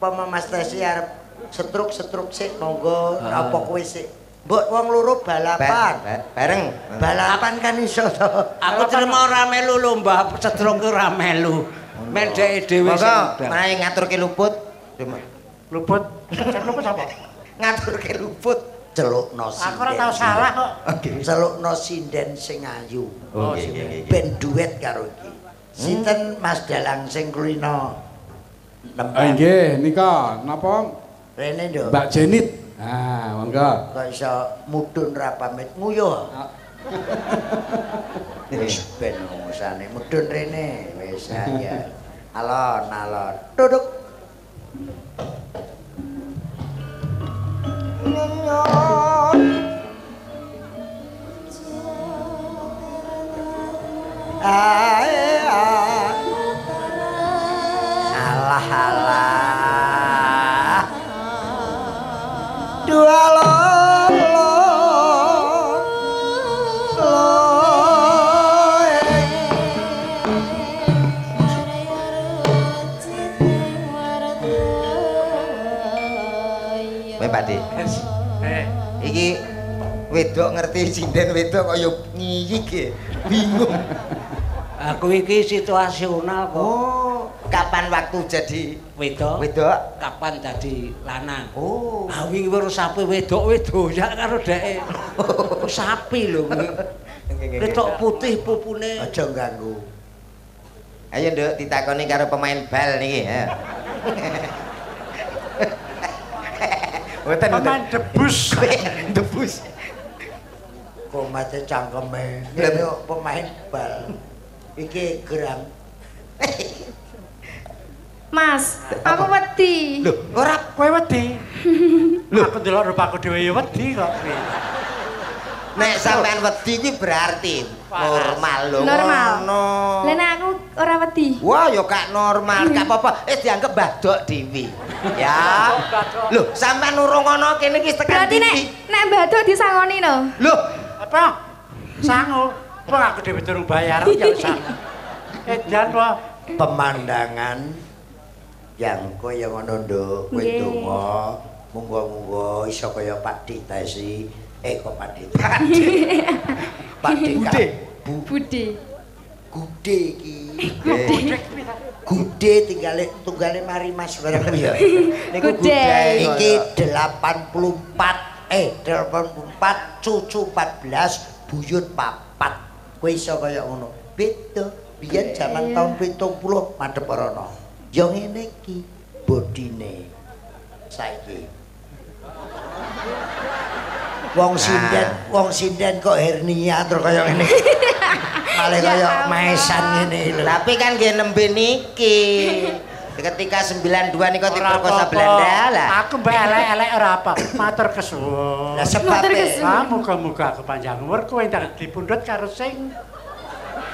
pama Mas Tesi arep stroke sik monggo apa kowe sik. Mbok wong loro balapan. Bareng. Balapan kan iso to. Aku terima ora melu lomba stroke ora melu. Men dhek dhewe sing Monggo, budal. menawi ngaturke luput. luput. Luput apa? Ngaturke luput celukno sinden. Aku ora tau salah kok. Celukno sinden sing ayu. Oh, nggih. Ben duet karo iki. Sinten Mas Dalang sing kulino nembang. Nggih, nika napa Rene nduk. Mbak Jenit. Ah, monggo. Kok iso mudhun ra pamit nguyuh. Wis ben ngusane mudhun rene wis ya. Alon. Duduk. Alah. Dua lo. Pakde. Iki wedok ngerti sinden wedok kaya ngiyik e. Bingung. Aku iki situasional kok. Oh, kapan waktu jadi Wedok, wedok? kapan dadi lanang. Oh. Ah wingi weruh sapi wedok doyak karo dheke. Sapi lho. Ketok putih pupune. Aja ganggu. Ayo Nduk ditakoni karo pemain bal niki, ya. Mboten Pemain debus. debus. Kok mate cangkeme. Ngene pemain bal. Iki geram. Mas, aku wedi. Lho, ora Kowe wedi. Aku ndelok rupaku dhewe ya wedi kok. nek sampean wedi kuwi berarti normal lho. Normal. Ngono. Lah nek aku ora wedi. Wah, ya gak normal, gak apa-apa. Dianggap badok dewi. Ya. Lho, sampean urung ana kene iki tekan Berarti nek mbaduk disangoni no. Lho, Apa? Sangu. Wong aku dhewe durung bayar ya sangu. Edan wae. Pemandangan yang kaya ngono nduk kowe Nggih. donga monggo-monggo iso kaya Pak Ditesi kok Pak Dit. Pak Dit. Budi. Gude iki. Gude tunggale mari Mas bareng ya. niku Gude. budaya. Iki 84 84 cucu 14 buyut 4. Kowe iso kaya ngono. Beda biyen jaman tahun 70 madhep rono. Ya ngene iki bodine saiki. Wong sinden kok hernia terus kaya ngene. Malah kaya maesan ngene lho. Tapi kan nggih nembe niki. Ketika 92 niku diperkosa Belanda lah. Aku mbak elek-elek ora apa. Matur kesuwun. Lah sebabe Muga-muga aku panjang umur kowe entek dipundhut karo sing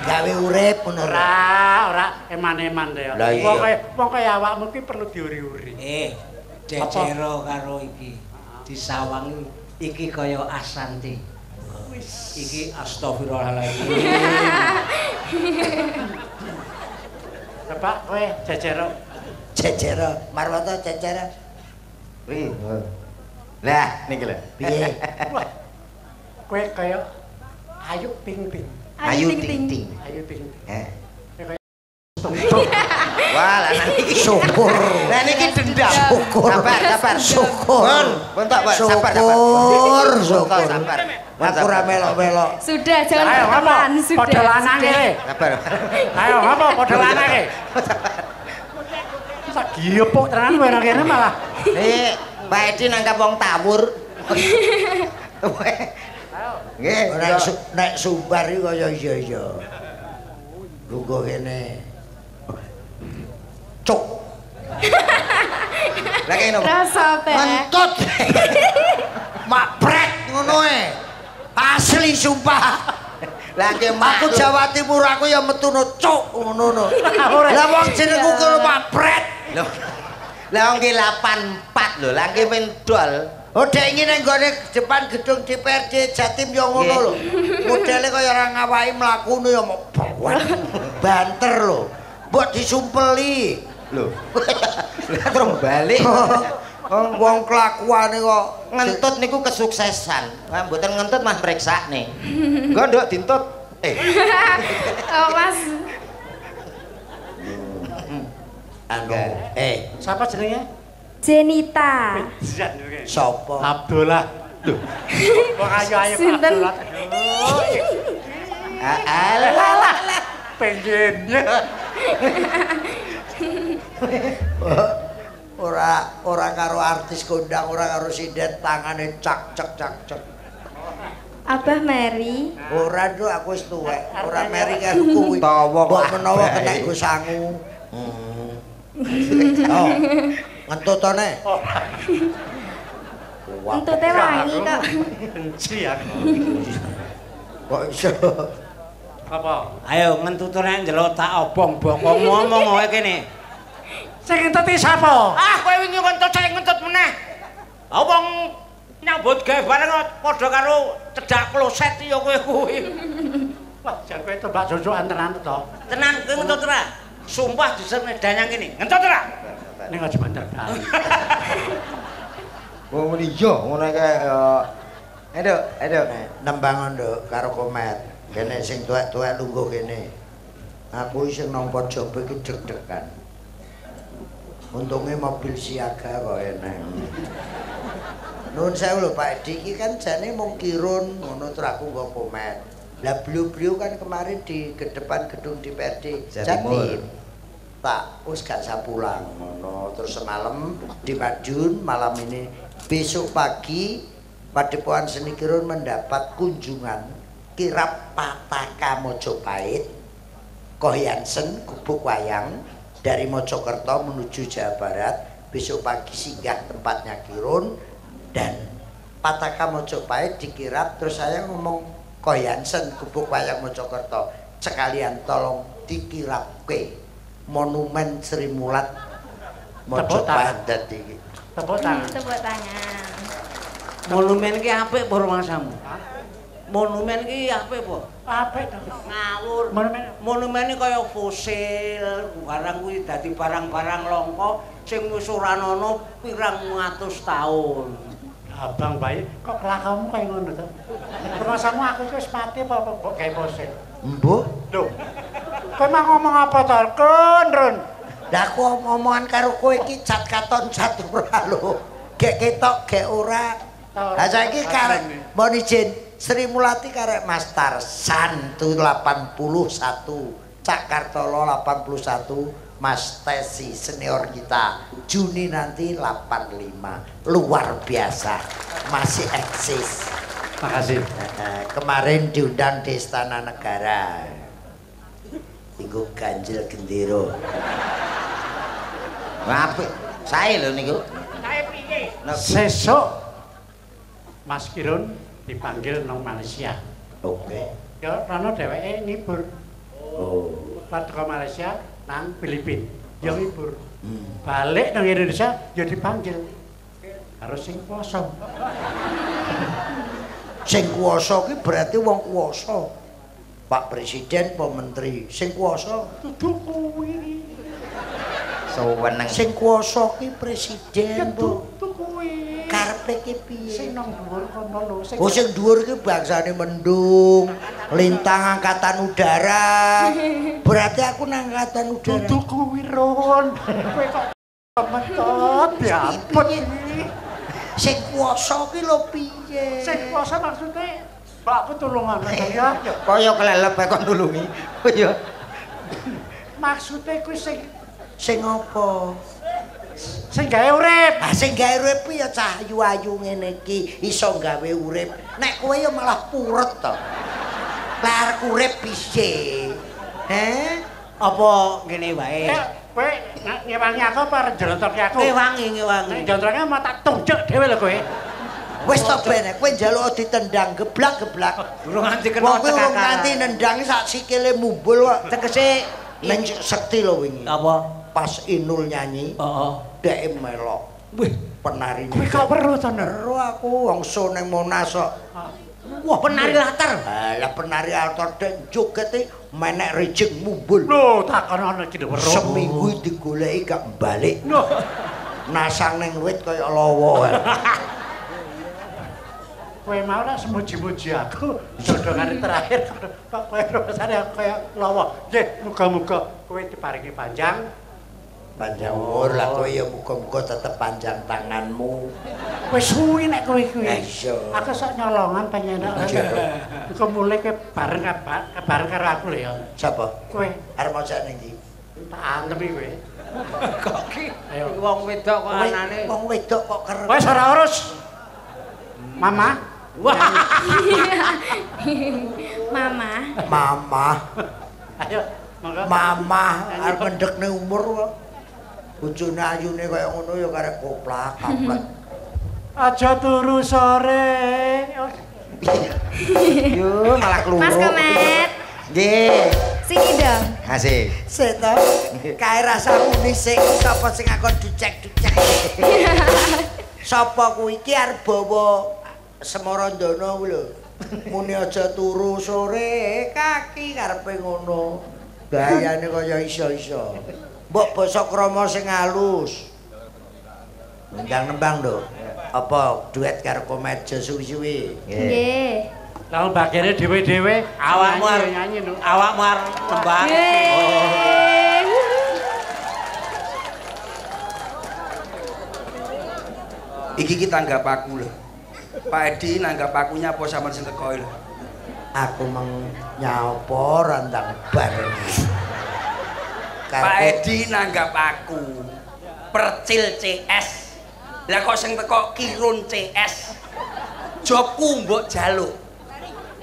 gawe urip ngono. ora eman-eman ya. Lah iya. Wong kaya awakmu ki perlu diuri-uri. Jejero karo iki disawangi iki kaya Asanti. Iki astagfirullahaladzim. Bapak kowe jejero. Jejero, Marwata jejero. Wih. Lah, niki lho. Piye? Wah. Kowe kaya Ayu Ting-ting. Ayu Ting-ting. Ayu Ting-ting. Wah, lah niki Syukur. Lah niki dendam. Syukur. Sabar. Syukur. Pun tak, Pak. Sabar. Syukur. Sabar. Aku ora melok-melok. Sudah, jangan Ayo ngapa? berteman. Sudah. Padha lanang sudah. iki. Sabar. Ayo ngapa padha lanang iki? Sak giepuk tenan kowe nang kene malah. Pak Edi nangkap wong tawur. Nggih, Nek sumbar iki kaya iya. Lungguh kene. Cuk. lah kene opo? Rasa teh. Mentut. Mapret ngono Asli sumpah. Lah nggih Aku Jawa Timur aku ya metuno cuk ngono. Lah wong jenengku karo mapret. Lah nggih 84 lho, lah nggih mendol. Oh dek iki nang gone depan gedung DPRD Jatim yo ngono lho. Modele kaya ora ngawaki mlakune ya mau banter lho. Mbok disumpeli. Lho. Lah terus balik. Wong kelakuane kok Ngentut niku kesuksesan. Wah, mboten ngentut Mas mriksane. Engko nduk dintut. Oh, Mas. anu Siapa jenenge? Jenita. sapa? Abdullah. Lho. Wong ayu-ayu Sinten? Abdullah. Alah. Pengennya. Ora karo artis kondang, ora karo sinden tangane cak. Abah Mary. Ora nduk aku wis tuwek. Ora meri karo kuwi. Mbok menawa kena go sangu. Oh. Ngentutane. Entute wangi kok. Benci aku. Kok iso? Apa? Ayo ngentutune ndelok tak obong-bong ngomong wae kene. Sing ngentuti sapa? Ah, kowe wingi ngentut saya ngentut meneh. Ah wong nyambut gawe bareng padha karo cedak kloset ya kowe kuwi. Wah, jan kowe tembak jojokan tenan to. Tenan kowe ngentut ora? Sumpah diserne danyang kene. Ngentut ora? Ning aja banter. Wong muni yo ngono kae Aduh. Nembang nduk karo komet. Kene sing tuwek-tuwek lungguh kene. Aku sing nampa jobe iki deg-degan. Untungnya mobil siaga kok enak. Nuwun sewu lho Pak Edi iki kan jane mung kirun ngono terus aku nggo komet. Lah beliau kan kemarin di depan gedung DPRD Jatim. Tak wis gak sapulang ngono. Terus semalam di Madiun malam ini besok pagi Padepokan Seni Kirun mendapat kunjungan kirap Pataka Mojopahit, Koh Yansen, Gubuk Wayang dari Mojokerto menuju Jawa Barat. Besok pagi singgah tempatnya Kirun dan Pataka Mojopahit dikirap. Terus saya ngomong Koyansen Gubuk Wayang Mojokerto, sekalian tolong dikirapke monumen Sri Mulat Mojopahit dadi. Tepuk tangan. Tepuk tangan. Monumen ki apik apa rumahmu? Monumen ki apik apa? Apik to. Ngawur. Monumen iki kaya fosil, barang kuwi dadi barang-barang langka sing wis ora ana pirang atus taun. Abang bayi, kok kelakuanmu kayak ngono to? Rumahmu aku iki wis mati apa kok gawe fosil? Mbok, Loh. Kowe mah ngomong apa to, Kun, Run? lah aku omongan karo kowe iki cat katon cat ora lho. Gek ketok gek ora. Lah saiki karek mohon izin Sri Mulati karek Mas Tarsan 81, Cak Kartolo 81, Mas Tesi senior kita Juni nanti 85. Luar biasa. Masih eksis. Makasih. Kemarin diundang di Istana Negara. Iku ganjil gendero. Apik. Sae lho niku. Sesuk Mas Kirun dipanggil nang Malaysia. Oke. Ya rono dheweke ngibur. Oh. Pas ke Malaysia nang Filipina. Ya ngibur. Balik nang Indonesia ya dipanggil. Harus sing poso. Sing kuwasa ki berarti wong kuwasa. Pak Presiden, Pak Menteri, sing kuwasa Dudu kuwi. Seweneng. sing kuwasa ki presiden, Bu. Dudu kuwi. Karepe ki piye? Sing nang dhuwur kono lho. Oh sing dhuwur ki bangsane mendung, lintang angkatan udara. Berarti aku nang angkatan udara. Dudu kuwi Ron. Kowe kok metot diapet iki. Sing kuwasa ki lho piye? Sing kuwasa maksudnya Mbak tulungan ya. Kaya kelelep kok nulungi. Ya. Maksudnya kuwi Sing apa? sing gawe urip. Ah sing gawe urip ya cah ayu-ayu ngene iki iso gawe urip. Nek kowe ya malah puret to. Lar urip piye? Apa ngene wae? Kowe ngewangi aku apa njlotoke aku? Ngewangi. Nek njlotoke mau tak tunjuk dhewe lho kowe. Wis to ben kowe njaluk ditendang geblak-geblak. Durung nganti Wong kena kowe urung tekakan. nganti nendang sak sikile mumbul kok. Tegese Ning sekti lho wingi. apa? Pas Inul nyanyi, Heeh. dhek melok. Wih, Penari. Kowe kok weruh to, Ner? Ero aku wong so ning Monas kok. wah penari latar. Lah penari altor dek jogete menek rejeng mumbul. Lho, takon ana iki lho weruh. Seminggu digoleki gak balik. Lho, Nasang ning wit kaya lawa. kowe mau nek semuji-muji aku dodongane terakhir kok kowe rasane kaya lawa. Nggih, muga-muga kowe diparingi panjang. Panjang umur lah kowe ya muga-muga tetep panjang tanganmu. Wis suwi nek kowe kuwi. Iya. Aku sok nyolongan pengen enak. Iku mulai kowe bareng karo aku lho ya. Sapa? Kowe Arep maca ning ndi? tak antem iki kowe. Kok ki Ayo. wong wedok kok anane. Wong wedok kok keren. Wis ora urus. Mama. Wah, Mama. Mama, Ayo, monggo. mama arep mendekne umur kok. Bojone ayune kaya ngono ya karek koplak, kaplek. Aja turu sore. Yo malah kluru. Mas Komet. Nggih. Sini dong. Asik. Seto, kae rasa unis sing sapa sing akon ducek-ducek. Sapa kuwi iki arep bawa Semorondana kuwi lho. Muni aja turu sore kaki karepe ngono. Gayane kaya iso-iso. Mbok basa krama sing halus. Nembang-nembang lho. Apa duet karo Komet suwi-suwi? Nggih. Lah bagene dhewe-dhewe awakmu arep nyanyi lho. awakmu arep tembang. Yeay. Iki kita anggap aku lho. Pak Edi nanggap akunya apa sampean sing teko lho. Aku meng nyapa randang bareng. Pak Edi nanggap aku Percil CS. Lah kok sing teko Kirun CS. Jobku mbok jaluk.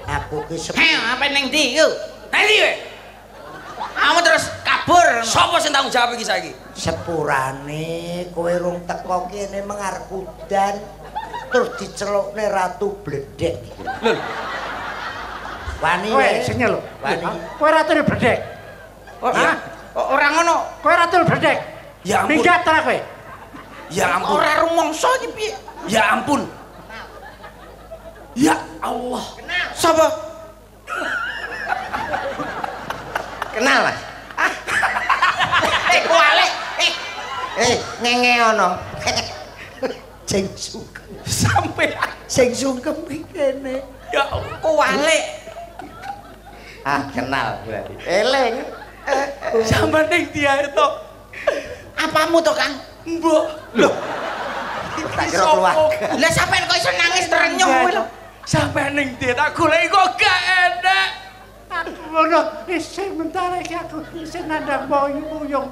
Aku ki Heh, apa ning ndi yo? Nanti we. Kamu terus kabur. Sopo sing tanggung jawab iki saiki? Sepurane kowe rung teko kene mengarep udan terus dicelukne Ratu Bledek. Lho. Wani Kowe wae. sing lho. Wani. Kowe Ratu Bledek. Hah? Ora ngono. Kowe Ratu Bledek. Ya ampun. Minggat ta kowe? Ya ampun. Ora rumangsa iki piye? Ya ampun. Ya Allah. Sapa? Kenal Mas. Kualik. Ngenge ono. Sing sungkem. Sampai Sing sungkem iki kene. ya kualik. Kenal berarti. Eling. Sampeyan ning diae to. Apamu to, Kang? Mbok. Lho. Tak kira keluarga. Lah sampean kok iso nangis renyuh kowe lho. Sampeyan ning ndi tak goleki kok gak enak. Aku ngono isih mentare iki aku isih nandang boyong.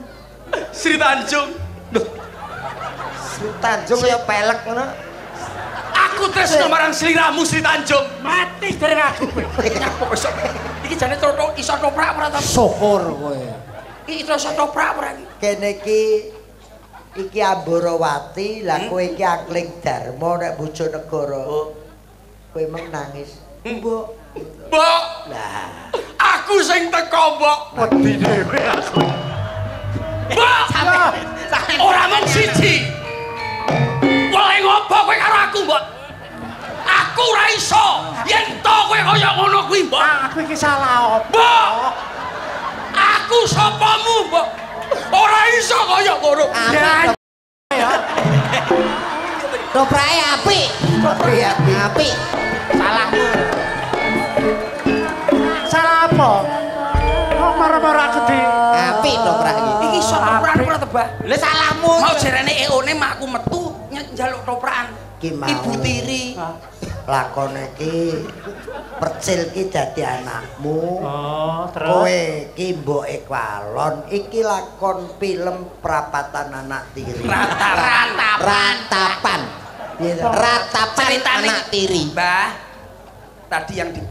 Sri Tanjung. Lho, Tanjung ya pelek ngono. aku tresno marang sliramu Sri Tanjung. Mati dereng aku kowe. Nyapa iso. Iki jane troto iso toprak ora ta? Syukur kowe. Iki iso toprak ora iki? Kene iki Ambarawati, lah kowe iki Angling Darma nek Bojonegoro. Kowe meng nangis. Mbok. Mbok, Lah, aku sing teko, Mbok. Wedi dhewe aku. Mbok, ora mung siji. Oleh ngopo kowe karo aku, Mbok? Aku ora iso yen to kowe kaya ngono kuwi, Mbok. Aku iki salah opo? Mbok. Aku sapamu, Mbok? Ora iso kaya ngono. Ya. Doprake apik. Apik. Salahmu. Salah apa? Kok marah-marah aku di Apik doprak iki. Iki iso toprakan ora tebah. Lah salahmu. Mau jarene EO-ne makku metu njaluk toprakan. Ki mau. Ibu Tiri. Lakone iki percil ki dadi anakmu. Oh, terus Kowe ki mboke Kwalon, iki lakon film Prapatan Anak Tiri. Ratapan. Ratapan Ceritane anak tiri. Mbah. Tadi yang di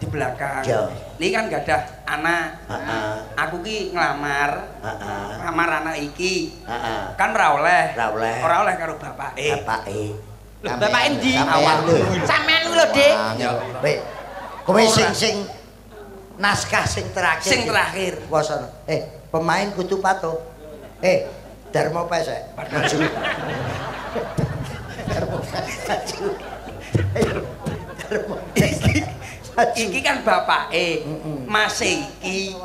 belakang. Yo. Ini kan gak ada anak. Heeh. Aku ki ngelamar. Heeh. Ngelamar anak iki. Heeh. Kan ora oleh. Ora oleh. Ora oleh karo bapake. Bapake. Lho, bapake ndi? Awak lho. Sampeyan lho, Dik. Ya. Weh, kowe sing naskah sing terakhir. Sing terakhir. Wasana. Pemain kudu patuh. Darmo pesek. Maju. Darmo maju. Darmo Iki kan bapake. Mas iki.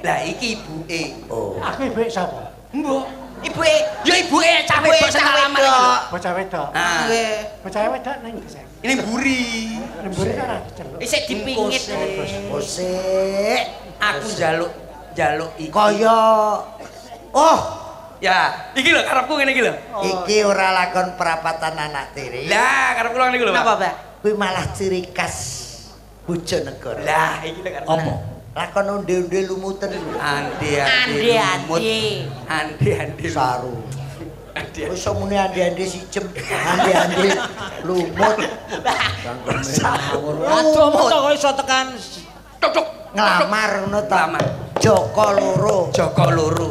Lah iki ibuke. Oh. aku ibu sapa? Mbok, ibuke. Ya ibuke cah wedok sing ngelamar iki lho. Bocah wedok. Ah, Bocah wedok nang ndi sing? ini buri. Lembur ora diceluk. Isih dipingit. Osik. Aku njaluk iki. Kaya oh, Ya, iki lho karepku ngene iki lho. iki ora lakon Prapatan Anak Tiri. Lah, karepku lho ngene iki lho. Napa, Mbak? Kuwi malah ciri khas Bojonegoro. Lah, iki lho karepku. Apa? Lakon onde-onde lumuten. Ande. Saru. Ande. Wis muni ande-ande sijem, ande-ande lumut. Aduh, kok iso tekan Cuk. Nglamar ngono ta. Nglamar. Joko loro. Joko loro.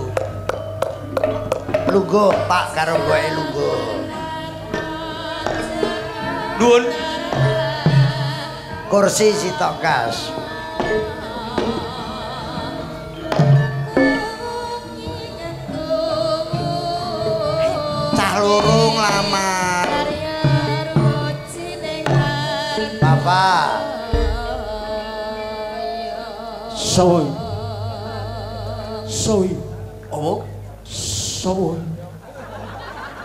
Lungguh, Pak karo goe lungguh. Nuwun. Kursi sitok kas. Cah loro nglamar. Bapak. Soy. Apa? Soy.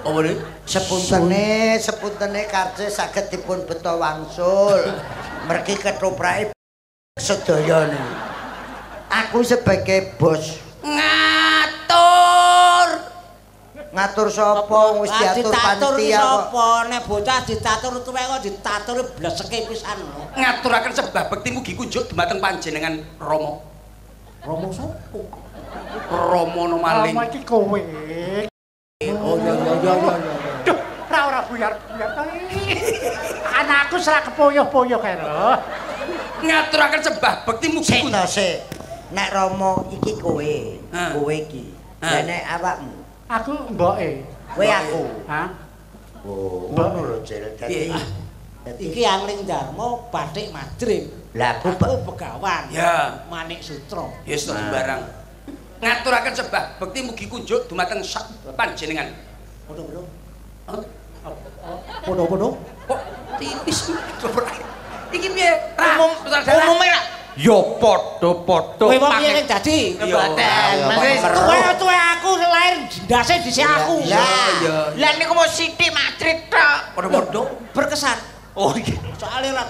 Apa nih? Sepuntene karce saged dipun beto wangsul. Mergi ketoprake sedaya niku. Aku sebagai bos ngatur sapa wis diatur panitia kok. Sapa nek bocah ditatur tuwe kok ditatur bleseke pisan lho. Ngaturaken sebab bekti mugi kunjuk dumateng panjenengan Rama. Romo sapa? Rama no maling. Rama iki kowe. Oh ya. Duh, ora buyar. Anakku serak kepoyoh-poyoh kae lho. Ngaturaken sebab bekti mugi Sik to sik. Nek Rama iki kowe, kowe iki. Lah nek awakmu? Aku mboke. Kowe aku. Hah? Oh, ngono lho, Cil. Dadi Iki Angling Darmo Bathik Madrim. Lah aku Begawan. Ya, Manik Sutra. yes to sembarang. Ngaturaken sebah bekti mugi kunjuk dumateng sak panjenengan. Podo-podo. Podo-podo. Kok tipis iki piye? Umume ra yo padha-padha. Kowe wong piye ning dadi? Tuwe aku lahir ndase dhisik aku. Lah niku mau sithik matrit tok. Padha-padha Berkesan. oh iki Soale ora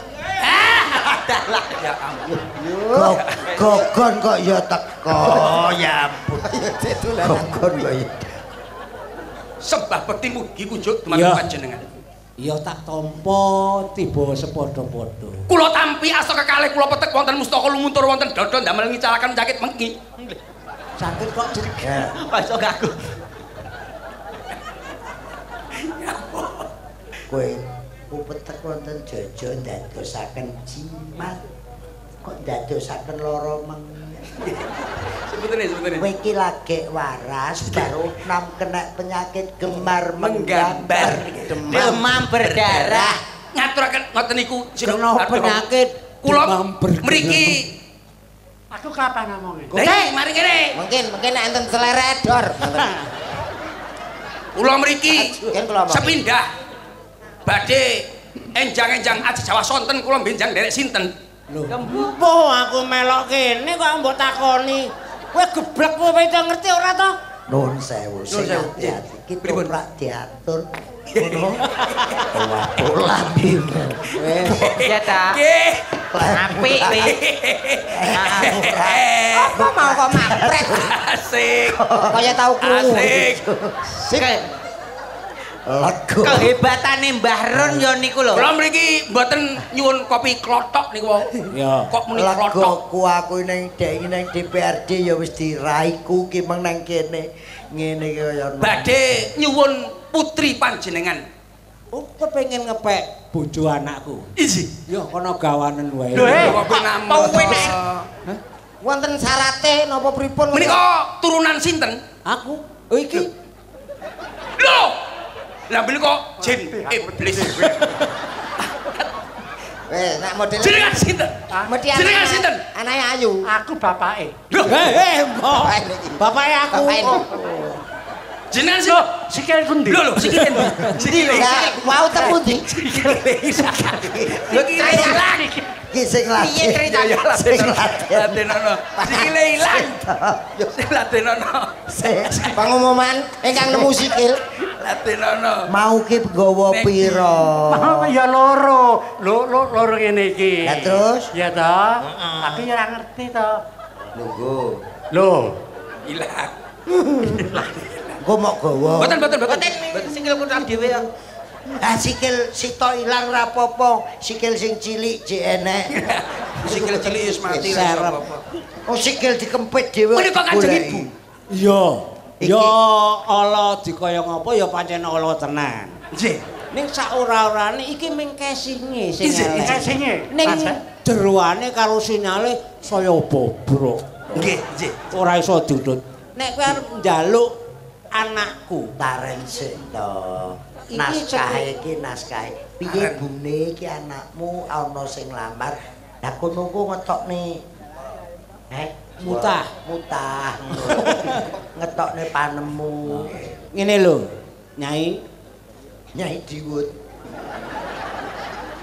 adalah ya ampun Gogon kok ya teko. Ya ampun. Gogon kok ya. sembah bekti mugi kunjuk dumateng panjenengan. ya tak tampa tiba sepadha-padha. Kula tampi asta kekalih kula petek wonten mustaka lumuntur wonten dada ndamel ngicalaken penyakit mengki. Sakit kok Ya. Pasok aku. Kowe upetek wonten jaja ndadosaken jimat. Kok ndadosaken lara mengki. Sebutene. Kowe iki lagi waras baru nam kena penyakit gemar Menggambar. demam berdarah. Ngaturaken ngoten niku kena penyakit kula demam berdarah. mriki. Aku kapan ngomongin? Hei, mari kene. Mungkin enten seleret dor. Kula mriki Kan kula omong. sepindah badhe enjang-enjang aji Jawa sonten kula benjang derek sinten. Lho, empuh aku melok kene kok mbok takoni. Kowe geblek kowe iso ngerti ora to? Nuwun sewu, sing sewu. hati-hati. Iki Pripun? toprak diatur. Ngono. Pola bina. Ya ta. Nggih. Apik kowe. Apa mau kok mapret? Asik. Kaya tau krungu. Asik. Sik. Lego. Kehebatane Mbah Ron ya niku lho. Kula mriki mboten nyuwun kopi klothok niku wae. Ya. Kok muni klothok. Legoku aku ning DPRD ya wis diraiku ki meng nang kene. Ngene iki kaya Badhe nyuwun putri panjenengan. Oh, kepengin ngepek bojo anakku. Iji. Ya kono gawanen wae. Lho, Kok namun. Kowe nek wonten syarate napa pripun? Menika turunan sinten? Aku. Oh iki Lho. Lah beli kok jin iblis. Nak model Jenengan sinten? mesti Jenengan sinten? Anake ayu. Aku bapake. Lho, mbok. Bapake aku. jenengan sinten? Sikil pundi? Lho, sikile. Sikile. Lah, wau teng pundi? Lho, ilang. Ki sing Piye latih. ceritane? Sing latih. Latenono. Sikile ilang. Sing latenono. Pengumuman ingkang nemu sikil. Latenono. Mau ki nggawa pira? Oh, ya loro. Loro ngene iki. Lah terus? Ya ta? Aku ya ora ngerti to. Lungguh. Lho. Ilang. Engko mok gawa. Boten. Sikilku tak dhewe ya. Ah sikil sitok ilang ra apa-apa, sikil sing cilik jek enek. Sikil cilik wis mati ra Serep. apa-apa. Oh sikil dikempit dhewe. Menika Kanjeng goleki. Ibu. Iya. Iki. Ya ala dikaya ngapa ya pancen ala tenan. Nggih. Ning sak ora-orane iki ming kesinge sing Isi, elek. Kesinge. Ning Mas. jeroane karo sinyale saya bobrok. Nggih. Ora iso diudut. Nek kowe arep njaluk anakku, Taren sik to. Iki Naskahe iki naskahe. Piye bune iki anakmu ana sing lamar. Lah kono ku ngetokne Mutah. Mutah. Ngetokne panemu. Ngene lho, Nyai. Nyai Diwut.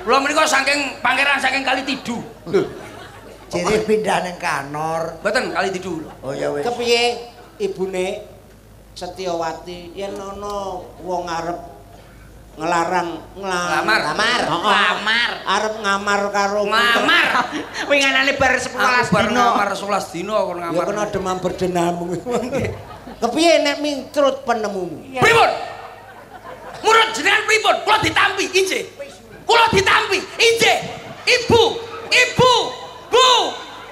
Kula menika saking pangeran saking Kali Tidu. Lho, Jere pindah ning kanor. mboten Kali Tidu. Oh ya wis. Kepiye ibune Setyawati yen ana wong arep ngelarang Lamar. arep ngamar karo Ngamar. Winganane bar 11 Bar dino. ngamar 11 dina kon ya ngamar. kena demam berdenam. Kepiye nek miturut penemumu? Pripun? Murut jenengan pripun? Kula ditampi injih. Kula ditampi injih. Ibu.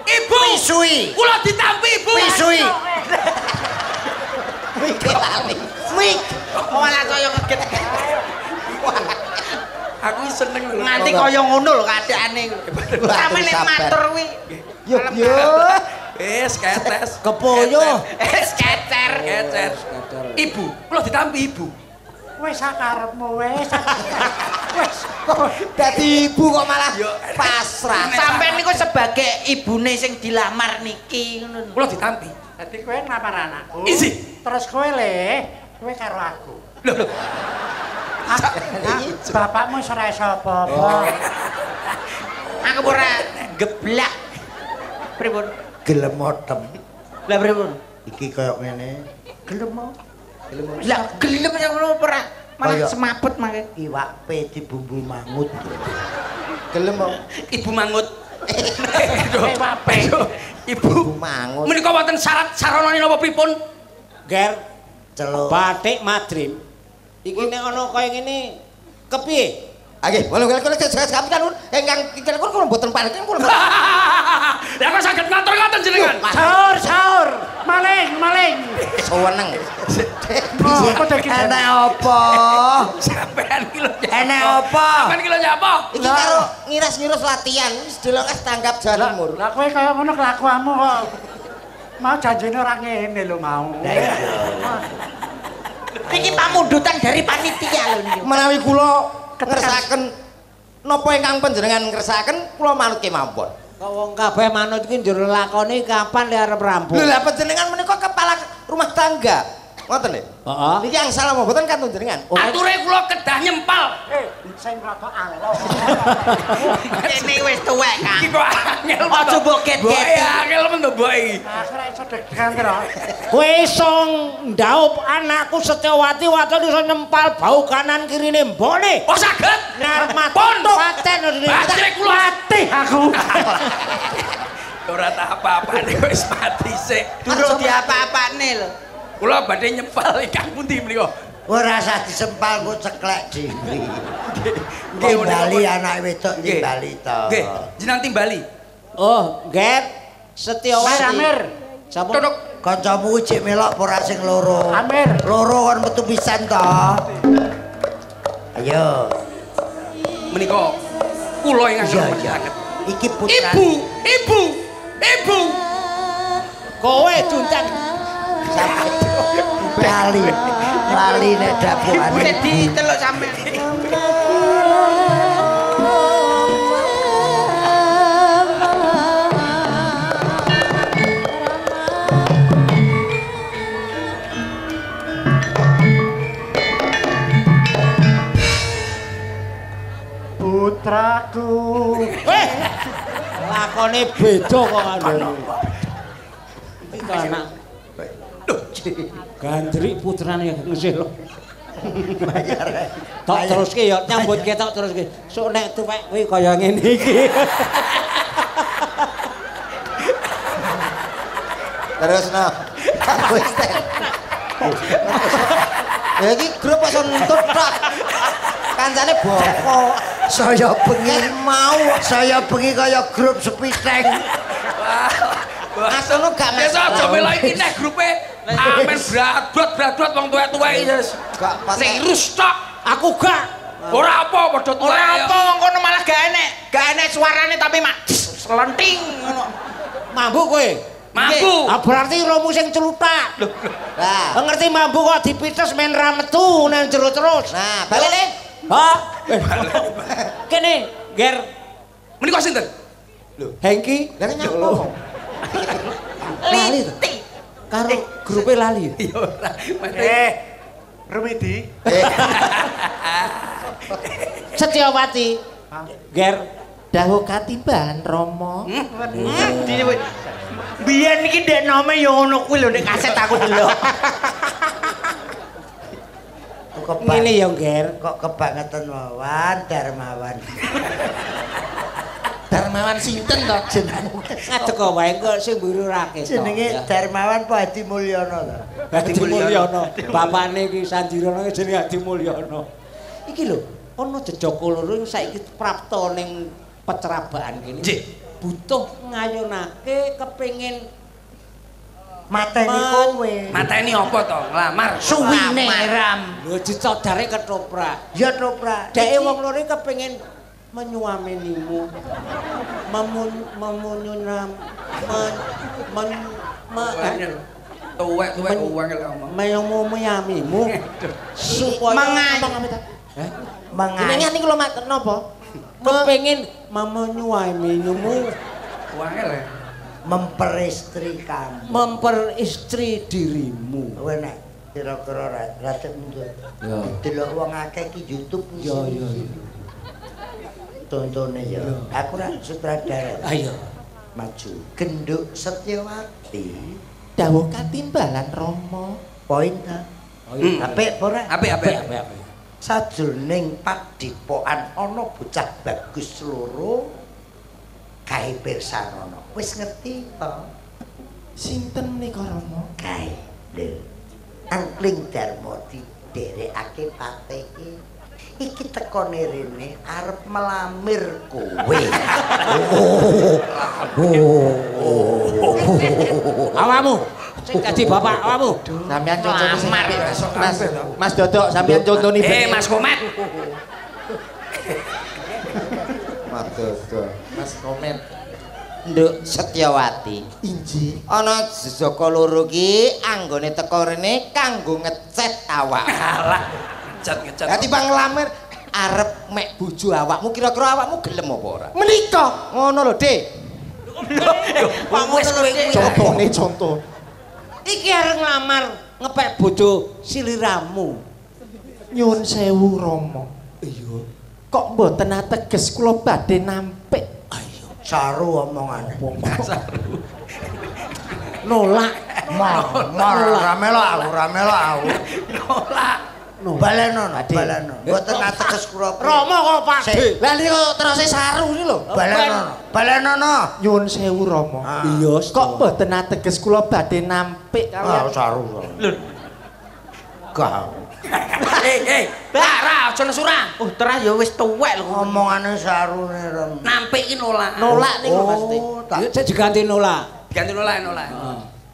Pisui. Kula ditampi Ibu. Pisui. Mik. Malah kaya ngeget. Aku seneng lho. Nganti kaya ngono lho keadaane. Sampe nek matur kuwi. Yo. Ketes. Kepoyo. Kecer. Kecer. Ibu, kula ditampi ibu. Wis sakarepmu wis. Wes dadi ibu kok malah pasrah. Sampeyan niku sebagai ibune sing dilamar niki ngono. Kula ditampi. Dadi kowe nglamar anakku. Isi. Terus kowe kowe karo aku. Lho. Bapakmu wis ora iso apa-apa. Aku ora geblak. Pripun? Gelem motem. Lah pripun? Iki koyo ngene. Gelem mo. Lah gelem ya ngono ora malah Kaya- semaput mangke. Iwak pe dibumbu mangut. Gelem mo. Ibu mangut. Iwak pe. Ibu Mangut. menika wonten syarat saranane napa pripun? Ger Celuk. batik madrim. Iki nek ana kaya ngene kepiye? Nggih, walau kapitan ingkang kira kula mboten panikan kula. Lah kok saged ngatur-ngatur jenengan? Sahur. Maling. Seneng. Oh, kok dadi Enek apa? Sampean iki lho. Enek apa? Sampean iki lho nyapa? Iki karo ngiras-ngiras latihan wis delok tanggap Jawa Timur. Lah kowe kaya ngono kelakuanmu kok. Mau janjine ora ngene lho mau. Iki pamundutan dari panitia lho niku. Menawi kula ngersakaken napa ingkang panjenengan ngersakaken kula manut kemawon. Kok wong kabeh manut iki njero lakone kapan le arep rampung? Lho lah panjenengan menika kepala rumah tangga. Ngoten nggih? Heeh. Niki yang salah mboten kan jenengan. Ature kula kedah nyempal. Sing rada alo. Ini wis tuwek, Kang. Iki kok angel. Aja mbok get-geti. Angel men to, Boy. Aku ora iso degan to. Kowe iso ndhaup anakku Setyawati waton iso nyempal bau kanan kirine mbone. Oh saged. Ngarep Pun. paten Batre kula Mati aku. ora tak apa-apane wis mati sik. Durung diapa-apane lho. Kula badhe nyempal ingkang pundi menika? Ora usah disempal kok ceklek dhewe. Nggih, Timbali anak wedok Nggih. timbali to. Nggih, jenengan timbali. Oh, Ger Setyawati. Amir. Sapa? Tonok Kancamu kuwi cek melok apa ora sing loro? Amir. Loro kon metu pisan to. Ayo. menika kula ingkang Iya, nglajengaken. Iki putra. Ibu. Kowe tuntan. Lali nek dapuane. Wis diteluk sampean. Putraku. Lakone beda kok kandhane. Iki anak. Gandrik putrane ngesih lho. Tok teruske ya nyambut ketok teruske. Sok nek tuwek kuwi kaya ngene iki. Terus no. Wis teh. Ya iki grup kok sentut tok. Kancane boko. Saya bengi kaya grup sepiteng. Asono gak Wis aja melu iki nek grupe amen bradot wong tuwek-tuwek iki wis. Gak pas. Sing rus tok. Aku gak. Ora apa padha tuwek. Ora apa wong kono malah gak enek suarane tapi mak selenting ngono. Mambu kowe. Mampu. Ah berarti romu sing celutak. Lah. Ngerti mambu kok dipites men ra metu nang jero terus. Nah, balik Le. Ha? Kene, Ger Menika sinten? Hengki. Lah nyapa? Lali to. Karo grupe lali. Ya ora. Rumidi. Setyawati. Ger Dawuh katiban Rama. Biyen iki ndek nome ya ngono kuwi lho nek kaset aku delok. ngene ya, Ger. Kok kebangetan Wawan Darmawan. Darmawan sinten to? Jenengmu Ngadeg wae kok sing mbururake to. jenenge Darmawan apa Hadi Mulyono to? Hadi Mulyono. Bapakne iki Sandirono jenenge Hadi Mulyono. Iki lho, ana jejaka loro saiki prapta ning pecerabakan kene. Nggih. Butuh ngayunake kepengin Mateni kowe. Mateni apa to? Nglamar. Suwine ram. lho dicodare ketoprak. Ya toprak. Deke wong loro kepengin menyuamenimu memunyunam tuwek uang ngomong menyamimu supaya Mengenai ini kalau makan apa? Kepengin menyuamenimu uang ya memperistri kamu memperistri dirimu kowe nek kira-kira rada mundur delok wong akeh ki YouTube yo tontone ya aku ra sutradara ayo maju Genduk Setyawati dawuh katimbalan Rama poin ta apik ora apik sajroning padipokan ana bocah bagus loro kae pirsarana wis ngerti to sinten menika Rama kae lho Angkling Darmadi derekake pateke iki tekone rene arep melamir kowe awamu sing dadi bapak awamu sampean contone Mas Dodok sampean contone Mas Komet Mas Dodok Mas Komet Nduk Setyawati. inji Ana Joko loro ki anggone teko rene kanggo ngecet awak. alah ngecat Dadi bang nglamir arep mek bojo awakmu kira-kira awakmu gelem apa ora? menika Ngono lho, Dik. wis kowe contone contoh Iki arep nglamar ngepek bojo siliramu. nyuwun sewu Rama iya kok mboten ateges kula badhe nampik saru omongane nolak rame lo aku nolak baleno mboten ateges kula Rama kok Pak lah niku terus saru iki lho baleno nyuwun sewu Rama iya kok mboten ateges kula badhe nampik saru lho gak Lara aja nesurah. Terus ya wis tuwek lho. omongane sarune ron Nampik ki nolak. nolak niku Pasti tak diganti nolak Ganti nolak.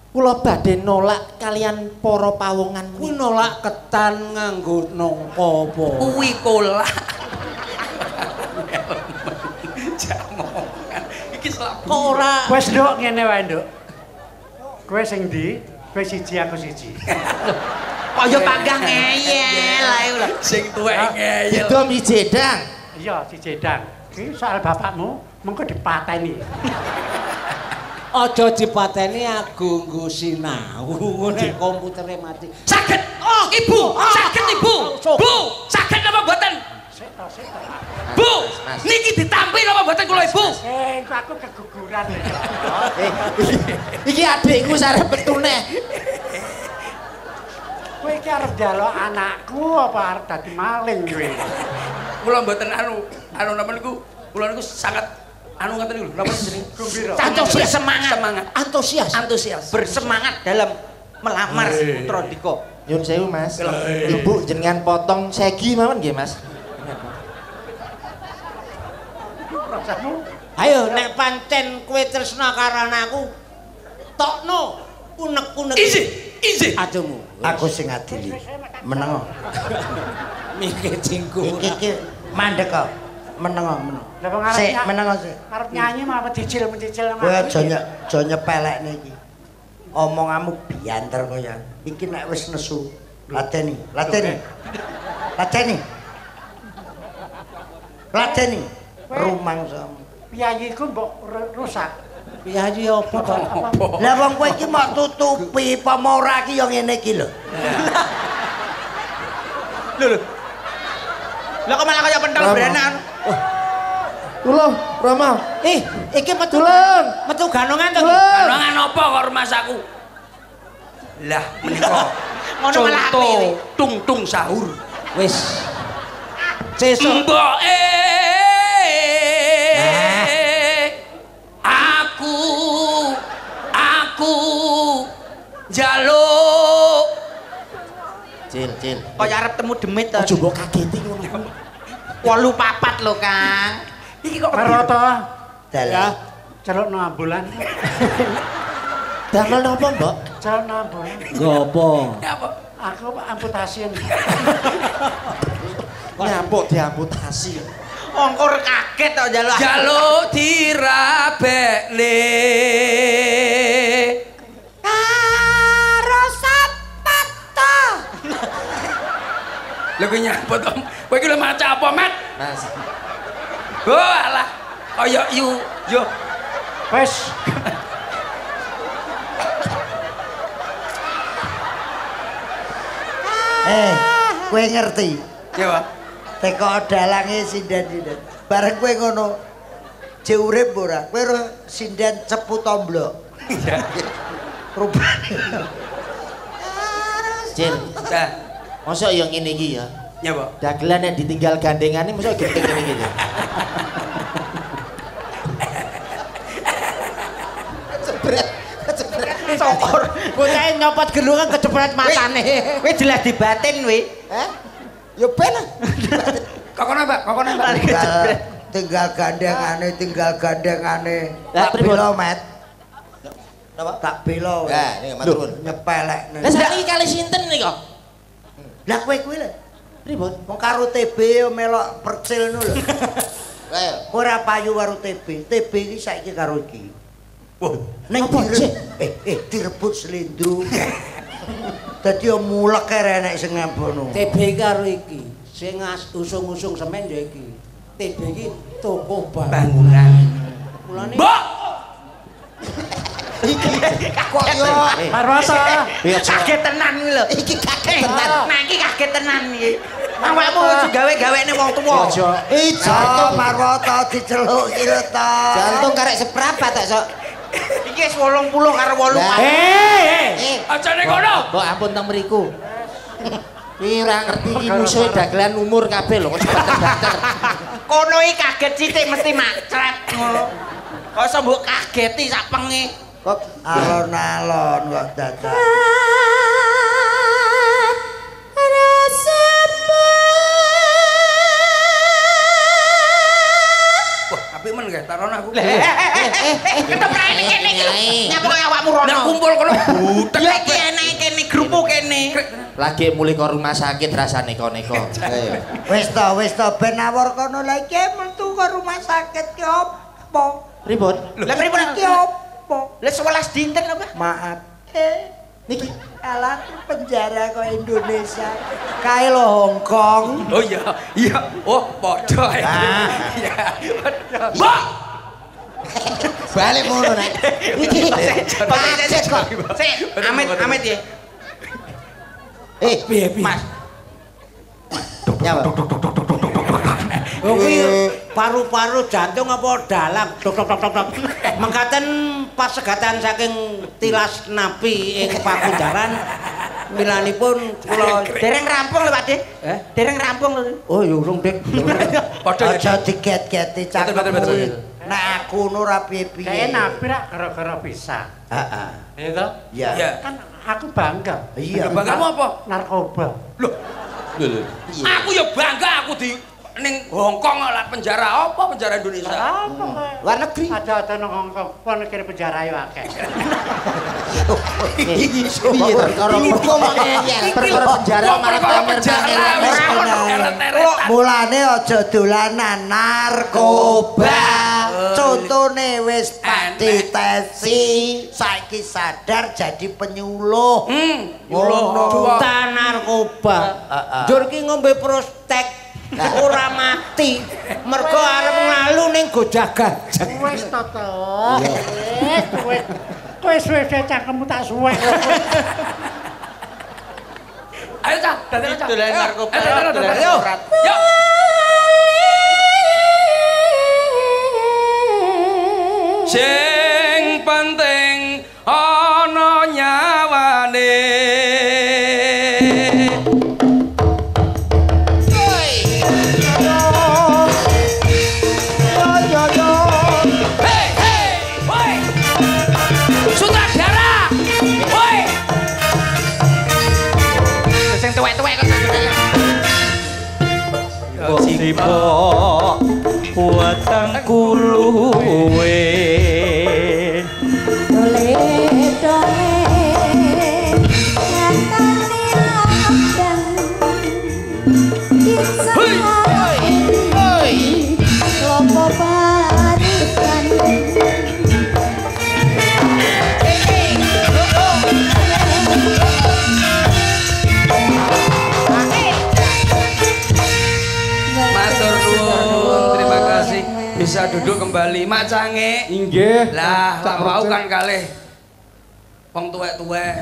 kula badhe nolak kalian para pawongan kuwi nolak ketan nganggo nangka apa Kuwi kolak. Jamongan. Iki selap. kok ora Wes Nduk ngene wae Nduk. Kowe sing ndi? Kowe siji aku siji. Kaya panggang ngeyel ae lho. Sing tuwek ngeyel. Dom ijedang Iya, si Jedang. Iki soal bapakmu mengko dipateni. aja dipateni aku nggo sinau ngene komputere mati Saged. Ibu, saged Ibu. Bu, saged napa mboten? Bu, niki ditampi napa mboten kula Ibu? Aku keguguran. iki adikku sarep petune Kowe iki arep njaluk anakku apa arep dadi maling kowe? Kula mboten anu napa niku? Kula niku sangat anu ngoten niku. Napa jenenge? Gembira. Antusias semangat. antusias Antusias. Bersemangat dalam melamar Putra Dika. nyun sewu Mas Ibu jenengan potong segi mawon nggih Mas Rasamu ayo nek pancen kowe tresna karo anakku tokno unek-unek Iji. adumu aku sing adili meneng mikir jingku iki mandek kok meneng Lah wong arep sik meneng sik arep nyanyi malah mencicil kowe aja nyepelekne iki omonganmu bianter kaya iki nek wis nesu lateni rumangsa piyayiku mbok rusak. piyayi apa kok lah wong kowe iki mok tutupi apa ora iki ya ngene iki lho Lah kok malah kaya pentol berenan. Ulo Rama iki metu ganongan to Ganongan apa kok rumahsaku? Lah menika Ngono malah apik. tung sahur. wis sesuk Mboke aku njaluk cil Kaya arep temu demit to. aja mbok kageti ngono 8-4 lho, Kang. iki kok Maroto dalah celukno ambulan. damel napa mbok Celukno ambulan. ngopo apa? Aku amputasi. nyapuk diamputasi Ongkur kaget kok njaluk. Jaluk dirabekne. Karo sapato. Lha kowe nyaput Om. Kowe iki lho maca apa, Mat? Mas. Oh alah. Kaya yo. Wes. Kowe ngerti? Ya, Pak. Teko dalange sindan-sindan. Bareng kowe ngono. Jek urip ora? Kowe ro sindan cepu tomblok. Iya. Rupane. Cil. Dah. Mosok yo ngene iki ya. Ya, Pak. Dagelan nek ditinggal gandengane mosok gede ngene iki. Cepret. Sokor. Bocah nyopot gendungan kecepret matane. Kowe jelas dibatin kowe. Hah? Yo ben. Kokone, Pak. Kokone, Pak. Tinggal gandengane. Lah, Tak pripun? bela, Met. Napa? Tak bela. Ya, ning matur nuwun. Nyepelekne. Lah sakniki kali sinten nih kok? Lah kowe kuwi lho. Pripun? Wong karo TB yo melok percil ngono lho. Ayo. Ora payu karo TB. TB iki saiki karo iki. Wah, Ning Apa, Cik? direbut slendro. Dadi yo mulek kere enek sing ngambono. TB karo iki. Sing usung-usung semen ya iki. TB iki toko bangunan. Mulane Mbok. Kok yo Marwata. Kaget tenan kuwi lho. Iki kaget tenan. Nah iki kaget tenan iki. Awakmu gawe-gawene wong tuwa. aja ijo marwata diceluk iki lho to. Jantung karek seprapat tak sok. Iki wis 80 karo 8. Aja ning kono. Mbok ampun teng mriku. Iki ora ngerti iki musuhe dagelan umur kabeh lho kok sebater-bater. Kono iki kaget sithik mesti macret ngono. Kok iso mbok kageti sak penge. Kok alon-alon kok dadak. Wah, apik men guys, taron aku. Keteprane kene iki. Nyapa kaya awakmu rono. Nah kumpul kono butek. Ya iki enake kene grupu kene. Lagi mulai ke rumah sakit rasa neko-neko. Ayo. Wis to ben awor kono lha iki metu ke rumah sakit ki opo? Ribut. Lah pripun Ki opo? Lah 11 dinten apa? Maaf. Niki alat penjara kok Indonesia. Kae lo Hong Kong. Oh iya, iya. Oh, padha ae. Iya. Mbok. Balik ngono nek. Iki kaget kok. Sik, amit ya. Piye? Mas. Nyapa? Oh kuwi paru-paru jantung apa dalang? Tok. Mengkaten pas segatan saking tilas napi ing pakunjaran milanipun kula Dereng rampung lho Pak De. Dereng rampung lho. oh ya urung Dik. Padha ya. Aja diget-geti cakep Betul. kuwi. Nek aku nu ora piye-piye. Kayak nabi rak gara-gara bisa. Heeh. Itu Iya. Iya. kan aku bangga. Iya. Banggamu apa? Narkoba. Loh. Aku ya bangga aku di ning Hong Kong lah penjara apa penjara Indonesia. Apa kok? Luar negeri. Ada nang Hongkong, pon kene penjara yo akeh. Piye to? Perkara ngeyel, perkara penjara malah Mulane aja dolanan narkoba. Contone wis ditesi, saiki sadar jadi penyuluh. Nyuluh. Duta narkoba. Njur ki ngombe prostek. Ora mati. Mergo arep ngalu ning gojag-gajag. Wis to to. Wis cangkemmu tak suwek. Ayo Cak, dadak Cak. Dolan narkoba. Ayo. Yuk. Sing penting ana nyawane. Hei, woi. Sutradara. Woi. Sing tuwek-tuwek kok. Sipo watangku luwe Lopo barisan Matur nuwun, terima kasih bisa duduk kembali. Mak Cange. Inggih. Lah, mau kan kalih wong tuwek-tuwek.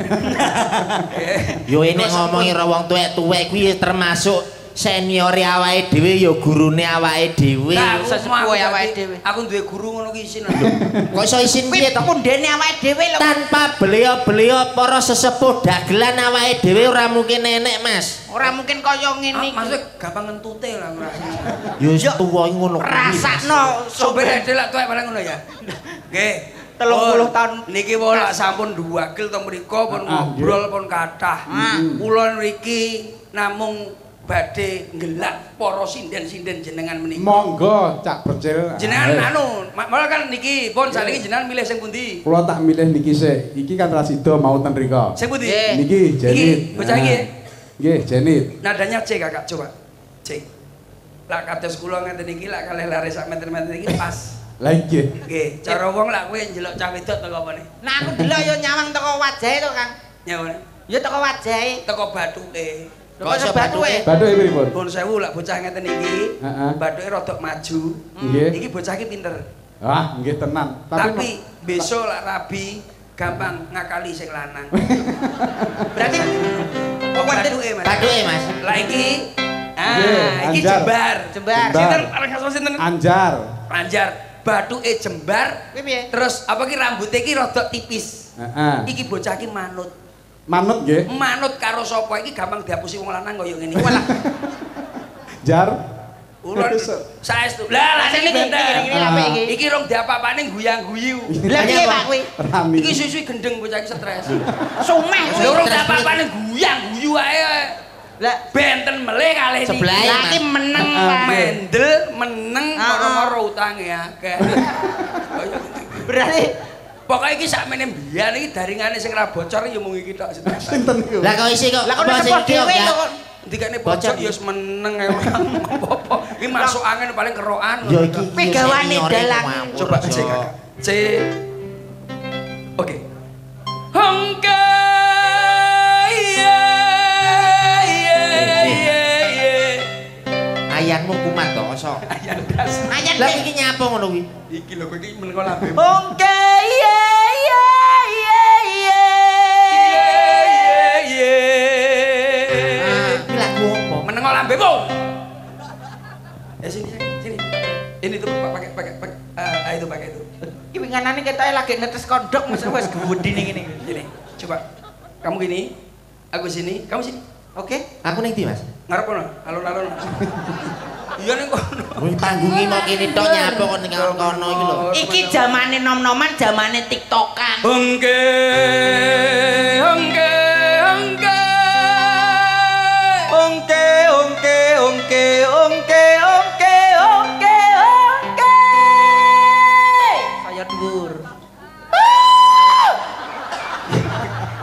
Yo enek ngomongi karo wong tuwek-tuwek kuwi termasuk seniore awake dhewe ya gurune awake dhewe. Nah, sesepuh awake dhewe. Aku duwe guru ngono ki isin. Kok iso isin piye to? Pundene awake dhewe lho. Tanpa beliau-beliau para sesepuh dagelan awake dhewe ora mungkin enek, Mas. Ora mungkin kaya ngene iki. Maksud gampang ngentute lah ngrasane. Yo wis tuwa ngono. Rasakno Sopir delak tuwek bareng ngono ya. Nggih. 30 tahun niki wala sampun duwagil teng mriku pun ngobrol pun kathah. Kula niki namung badhe nggelak para sinden-sinden jenengan menika. Monggo Cak Becil. Jenengan anu, malah kan niki pun saniki jenengan milih sing pundi? Kula tak milih niki sik. Iki kan Rasido mau ten rika. Sing pundi? Niki Jenit. Bocah iki. Nggih, Jenit. Nadanya C Kakak coba. C. Lah kados kula ngeten iki lak kalih lare sak meter-meter iki pas. Lah nggih. Nggih, cara wong lak kowe njeluk cah wedok teko apane? Nah aku delok yo nyawang teko wajahe to, Kang. Nyawone. Yo teko wajahe. Teko bathuke. Kok iso bathuke? Bathuke pripun? Pun sewu lak bocah ngeten iki. Heeh. Bathuke rodok maju. Nggih. Iki bocah iki pinter. Ah, nggih tenan. Tapi besok lak rabi gampang ngakali sing lanang. Berarti Bathuke Mas. Bathuke, Mas. Lah iki iki Anjar. jembar. Jembar. Sinten arek kasus sinten? Anjar. Anjar. Bathuke jembar. Kuwi piye? Terus apa ki rambutnya ki rodok tipis. Heeh. Iki bocah ki manut. Manut nggih. Manut karo sapa iki gampang diapusi wong lanang kaya ngene. Walah. Jar. Ulun saestu. Lah Iki apik iki. iki rong diapa-apane guyang-guyu. Lah piye Pak kuwi? Rami. Iki suwi gendeng bocah iki stres. Sumeh Lha kuwi. rong diapa-apane guyang-guyu ae. Lah Benten melih kalih niki. Sebelah. lah iki meneng Pak. Mendel meneng moro-moro utange akeh. Berarti Pokoke iki sakmene mbiyen iki daringane sing ra bocor ya mung iki tok. Sinten niku? Lah kok isi kok lah kok apa sing sepot iki dhewe ya? to kok. Dikane bocor ya wis meneng ae apa-apa. Iki masuk angin paling kerokan. Yo iki Pegawane dalang. Coba C Kakak. C. Oke. Hongke. Ayanmu kumat to, oso. Ayan das. Ayat Lah iki nyapa ngono kuwi? Iki lho kowe iki meneng lambe. Ongke ye ye ye ye. Iki lagu apa? Meneng lambe po. Sini. Ini tuh pakai itu pakai itu. Iki winganane ketoke lagi netes kondok mesti wis gedine ngene. Gini, coba. Kamu gini, aku sini, kamu sini. Oke. Aku ning ndi, Mas? Ngarep kono, alun-alun. Iya ning kono. Wis panggungi mau kene tok nyapa kok ning kono iki lho. Iki zamane nom-noman, zamane TikTokan. Hongke. Saya dhuwur.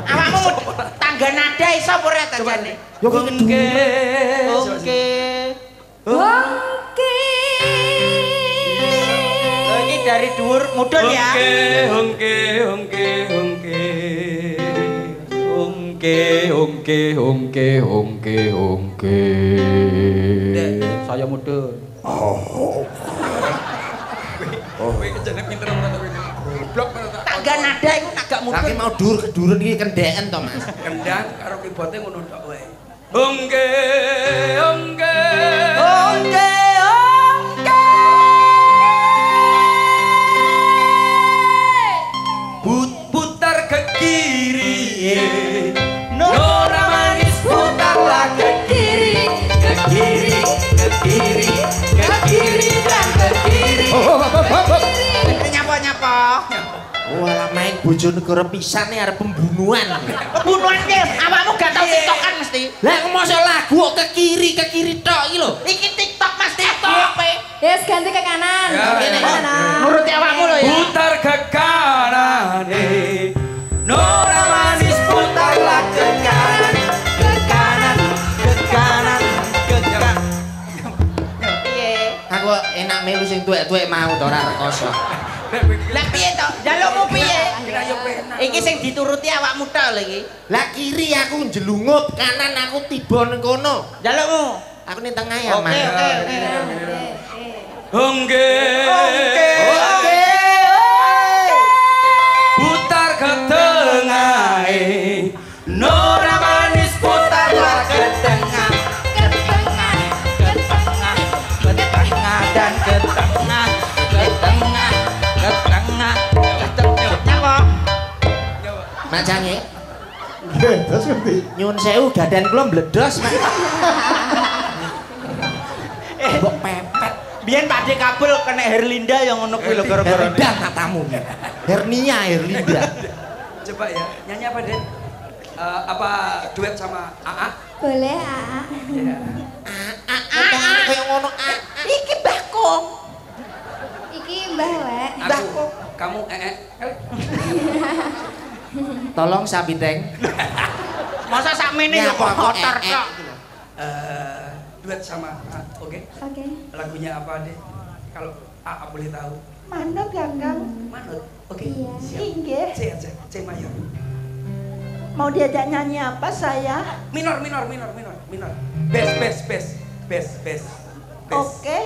Awakmu tangga nada iso apa ora tanggane? Yo kuwi Oke. Oke. Oh, ini dari dhuwur mudhun ya. Saya mudhun. Kowe kejane pinter ora to kowe. Goblok menurut Tangga nada iku agak Lagi mudhun. mau dur-duren iki kendeken to, Mas. kendang karo kibote ngono tok wae. Hongke. Oke, oke. Putar ke kiri. Nora manis putarlah ke kiri. Ke kiri, ke kiri, ke kiri dan ke kiri. Nyapa-nyapa. Walah main bojo negara pisan nih arep pembunuhan. Pembunuhan ki awakmu gak tau TikTokan mesti. Lah mosok lagu kok ke kiri tok iki lho. Iki TikTok Mas TikTok. Yes, ganti ke kanan. Ya, Ke kanan. Nuruti awakmu lho ya. Putar ke kanan. Nora manis putarlah ke kanan. Ke kanan, ke kanan, ke kanan. Piye? Aku kok enak melu sing tuwek-tuwek mau to ora rekoso. Lah piye to? Jalukmu piye? Iki sing dituruti awakmu tok lho iki. Lah kiri aku njelungup, kanan aku tiba ning kono. Jalukmu. Aku ning tengah ya, Mas. Hongge. Putar ke tengahe. Nora manis putarlah ke tengah. Ke tengah, ke tengah, Ke tengah dan ke tengah. Ke tengah. Ke tengah. Ke tengah. Nyapa? Macange Nggih, terus ngerti. nyun sewu gadan kula mbledos, Mas. Mbok pepet. Biyen Pak De Kabul kena Herlinda yang ngono kuwi lho gara-gara. Herlinda matamu. Hernia. Coba ya, nyanyi apa, Den? Apa duet sama AA? boleh Aa. Kayak ngono. Iki Mbah Kong. Iki Mbah Wek. Aku, kamu Tolong sabiteng. Masa sakmene yo kok kotor kok. duet sama AA, oke? Oke. Lagunya apa, Den? Kalau AA boleh tahu. Manut Kakang. Manut. Oke. Iya. Inggih. C mayor. Mau diajak nyanyi apa saya? Minor. Bass. Oke.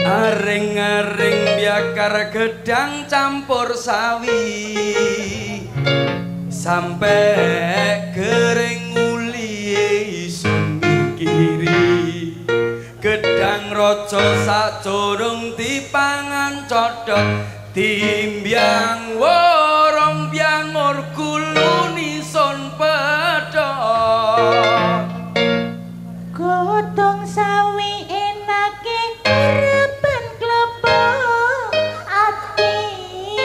Aring-aring biakar gedang campur sawi sampai kering uli isun kiri gedang rojo sacorong dipangan codot timbyang worong biangor kuluni son pedot Godhong sawi enake kurepan klepo ati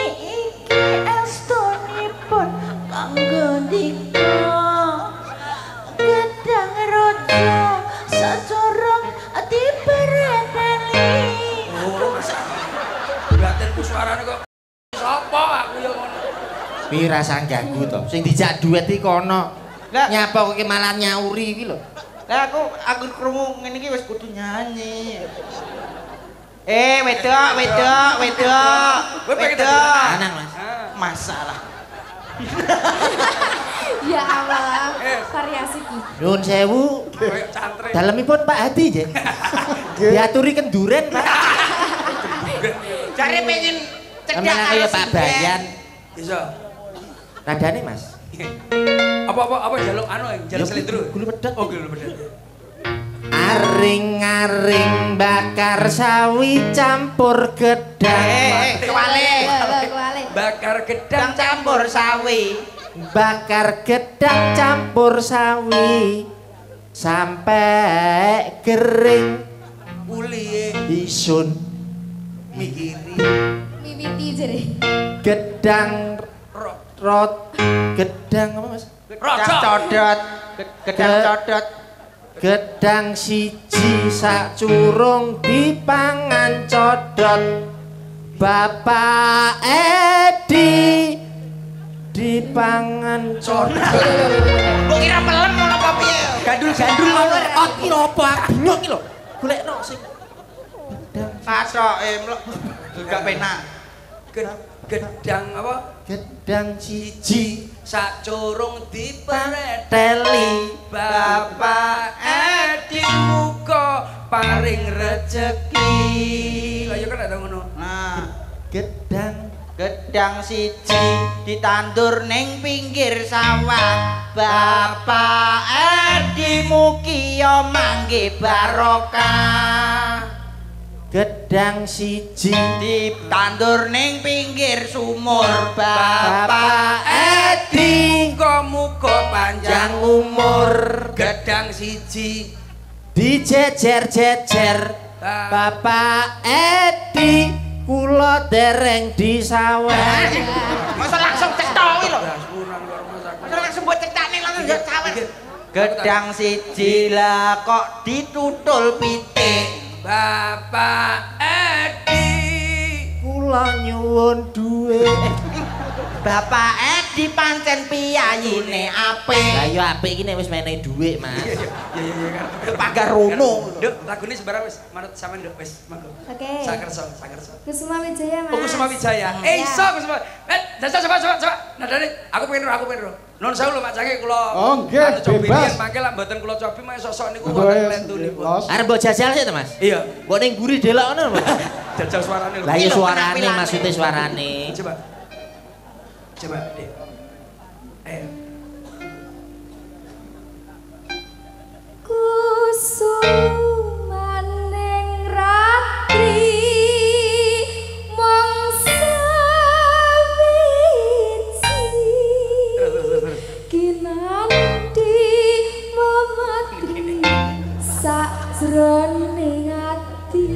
iki estunipun kanggo ndika gedang rojo sacorong diberedeli. Batinku suarane kok sapa aku ya ngono. Pi rasa ganggu to. Sing dijak duet iki kono. Nyapa kok malah nyauri iki lho. Lah aku krungu ngene iki wis kudu nyanyi. Wedok. Lanang, Mas. Masalah. Ya Allah, variasi ki. Nyun sewu. Kayak cantre. Dalemipun Pak Hadi nggih. Diaturi kenduren, Pak. Jare pengen cedak Kemana kaya Pak Bayan. Bisa. Radane, Mas. Apa jaluk jaluk selendro. Gulu pedhot. Oh, gulu pedhot. Aring-aring bakar sawi campur gedang. Kewale. Kuali. Bakar gedang Campur sawi. Bakar gedang campur sawi sampai kering uli isun mikiri. Mimiti jere. gedang gedang apa, Mas? Codot. Gedang codot. Gedang siji sak curung dipangan codot Bapak Edi dipangan codot. Kok kira pelem ngono apa piye? Gandul-gandul ngono. Oh, ki opo bingung ki lho. Golekno sing Kasoke mlek gak penak. Gedang apa? gedang siji Sak curung dipereteli teli Bapak Edi muga paring rejeki. Lah ya kan ada ngono. Nah, gedang siji ditandur ning pinggir sawah. Bapak Edi mugi yo mangke barokah. gedang siji Ditandur ning pinggir sumur. Bapak Edi Muga panjang yang umur gedang siji dijejer-jejer Bapak Edi kula dereng disawah. Masa langsung cetok lho. Masa langsung buat cekane langsung ya cawer. Gedang siji lah kok ditutul pitik. Bapak Edi Kula nyuwun duwe Bapak Edi Adi pancen piyayine apik. Lah iya apik iki nek wis menehi dhuwit, Mas. Iya. Pagar rono. Nduk, lagune sembarang wis manut sampean nduk wis monggo. Oke. Sakerso. Kusuma Wijaya, Mas. Oh, Kusuma Wijaya. Iso Kusuma. Coba. Nadane aku pengen ro. Nun sewu lho Mak Jange kula. Oh, nggih, bebas. Mangke lak mboten kula cobi mek sosok niku Oh, wonten iya, lentu niku. Arep mbok jajal sik to, Mas? Iya. Mbok ning mburi delok ngono lho. Jajal suarane lho. Lah iya suarane maksudnya suarane. Coba, Dek. Kusumaning ratri mangsa kinanti mematri sajroning ati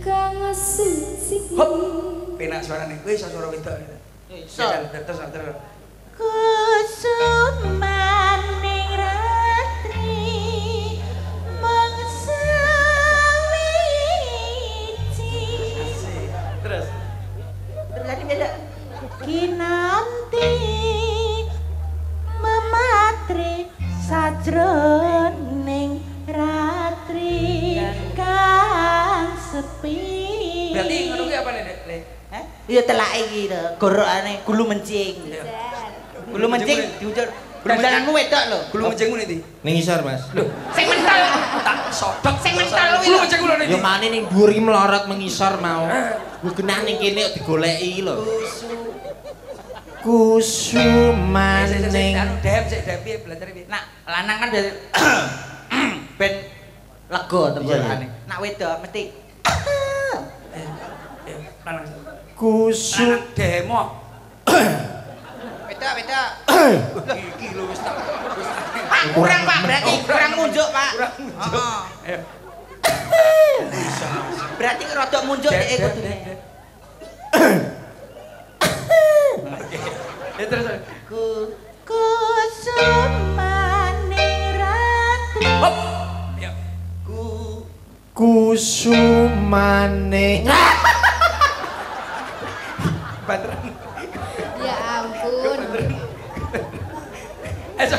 kang suci. Hop, penak suarane. Wis suara wedok. Iso. Terus. Kusumaning ratri mangsa wiji. Terus. Berarti beda. Kinanti mematri sajroning ratri kang sepi. Berarti ngono kuwi apa nih, Dek? Iya telake iki lho, gorokane gulu mencing. Gulu mencing diujar. Dandananmu wedok lho. Gulu mencengmu nih, Di. Ning isor, Mas. Lho, sing mental tak sodok sing mental kuwi. Gulu mencengmu lho, Ya mane ning dhuwur iki melorot mengisor mau. Ku genah ning kene kok digoleki lho. Kusumaning dem piye belajar piye? Nak lanang kan biasa ben lega tenggorokane. Nak wedok mesti Lanang. kusum Demo. wedok. Iki lho wis tak. Kurang Pak, berarti kurang munjuk Pak. Kurang munjuk. Ayo. Berarti rodok munjuk dhek kudune. Ya terus. Kusumaning ratri. Hop. Ya. kusumane Banteran. Ya ampun. Ayo,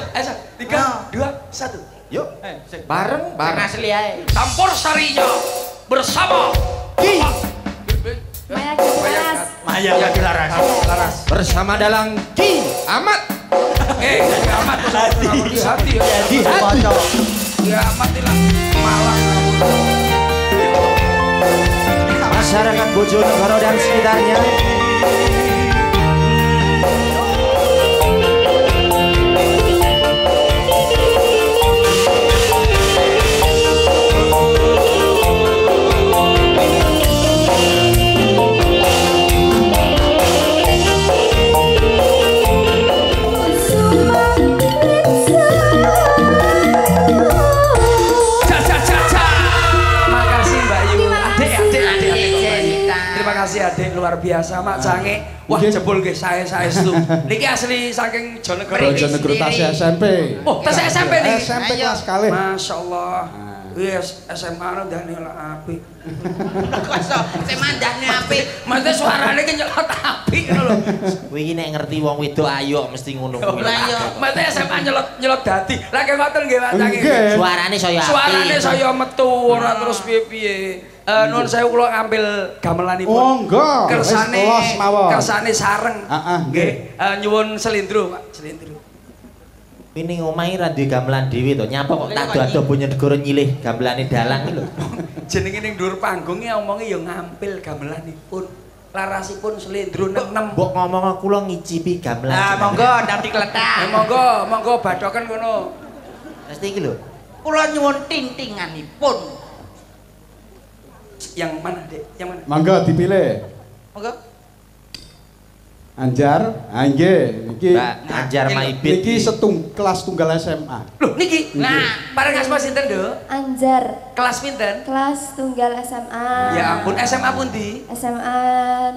3, 2, 1. yuk bareng Asli ae. Campur sarinya bersama Maya Gilaras. Maya Gilaras. bersama dalang Ki Amat Amat hati ya matilah Malang masyarakat Bojonegoro dan sekitarnya. Adik luar biasa Mak Jange. Wah jebul nggih sae-saestu. Niki asli saking Bojonegoro. Bojonegoro tasih SMP. Oh, tasih SMP niki. SMP kelas kalih. Masyaallah. Wis SMA anu ndane lah apik. Koso SMA ndane apik. Mate suarane ki nyelot apik ngono lho. Kowe iki nek ngerti wong wedok ayo mesti ngono kuwi. Lah iya. Mate SMA nyelot dadi. Lah kaya ngoten nggih Mak Jange. Suarane saya apik. Suarane saya metu ora terus piye-piye. Nuwun sewu kula ngambil gamelanipun. Oh enggak. Kersane sareng. Nggih, nyuwun selindro, Pak, selindro. Ini ngomahi ra duwe gamelan dhewe to. Nyapa kok tak ado Bojonegoro nyilih gamelane dalang iki lho. Jenenge ning dhuwur panggung ki omonge ya ngampil gamelanipun. Larasipun selindro nem. Mbok ngomong kula ngicipi gamelan. Ah monggo ndang dikletak. Monggo badhoken kono. Mesti iki lho. Kula nyuwun tintinganipun. Yang mana, Dek? Yang mana? Mangga dipilih. Monggo. Anjar, nggih niki. Anjar Maibit. Niki kelas tunggal SMA. Loh, niki. Nah, bareng asma sinten, Nduk? Anjar. Kelas pinten? Kelas tunggal SMA. Ya ampun, SMA pundi? SMA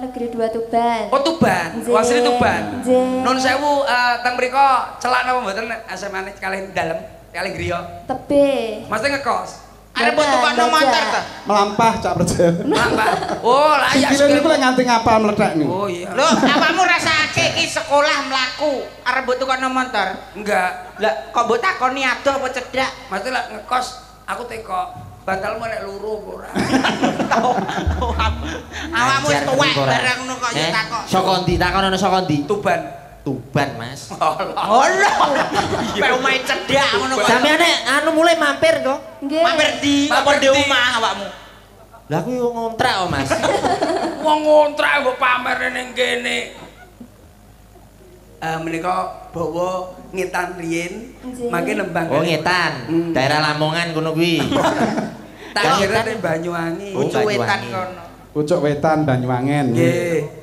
Negeri 2 Tuban. Oh, Tuban. Asli Tuban. Nggih. Nun sewu teng mriko celak napa mboten SMA-ne kalih dalem, kalih griya? Tebe. Mesti ngekos. Arep tukokno motor ta? Melampah Cak Percaya. Mlampah. Oh, layak Sikile niku lek nganti ngapal mlethek niku. Oh iya. Lho, awakmu rasake iki sekolah mlaku arep mbok tukono motor. Enggak. Lah kok mbok takoni ado apa cedhak? Mesti lek ngekos aku teko. Bantalmu nek luru apa ora? Awakmu wis tuwek barang ngono kok ya takok. Saka ndi? Takonono saka ndi? Tuban. Tuban, Mas. Allah. Pe omahe cedhak ngono kok. Sampeyan anu mulai mampir kok. Nggih. Mampir di apa di omah awakmu? Lah aku yo ngontrak kok, Mas. Wong ngontrak mbok pamer ning kene. Menika bawa ngetan riyin, mangke nembang. Oh, ngetan. Daerah Lamongan kono kuwi. Tak kira ning Banyuwangi. Pucuk wetan kono. Pucuk Wetan Banyuwangen. Nggih.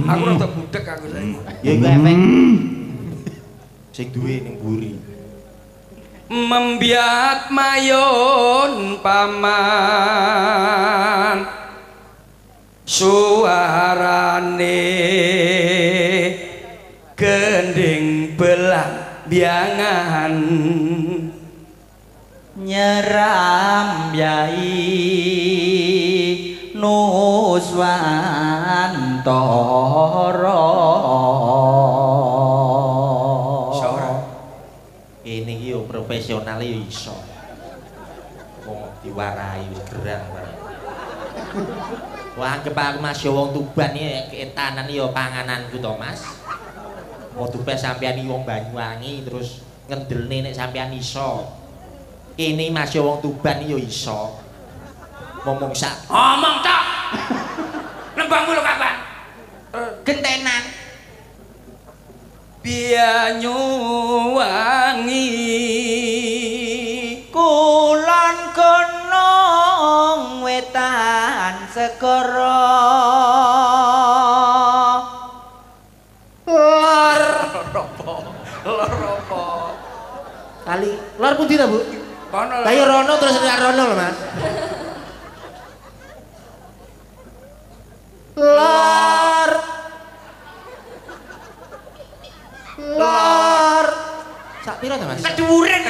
Aku rada budek aku saiki. Ya iku efek. Sing duwe ning mburi. Membiat mayon paman suarane gending belang biangan nyeram yai Nuswantara. Ini iki yo profesional yo iso. Wong diwarai wis gerang bareng. Wah, anggap aku Mas yo wong Tuban iki ketanan yo pangananku to, Mas. Wong Tuban sampeyan iki wong Banyuwangi terus ngendelne nek sampeyan iso. Kene Mas yo wong Tuban yo iso. Ngomong sak. Omong tok. Nembangmu lho kapan? Gentenan. Banyuwangi Kulon gunung wetan segara lor apa? Kali lor pundi ta, Bu? Kono. Lah ya rono terus ora rono lho, Mas. Lor. Lor. Sak pira ta, Mas? Keduren.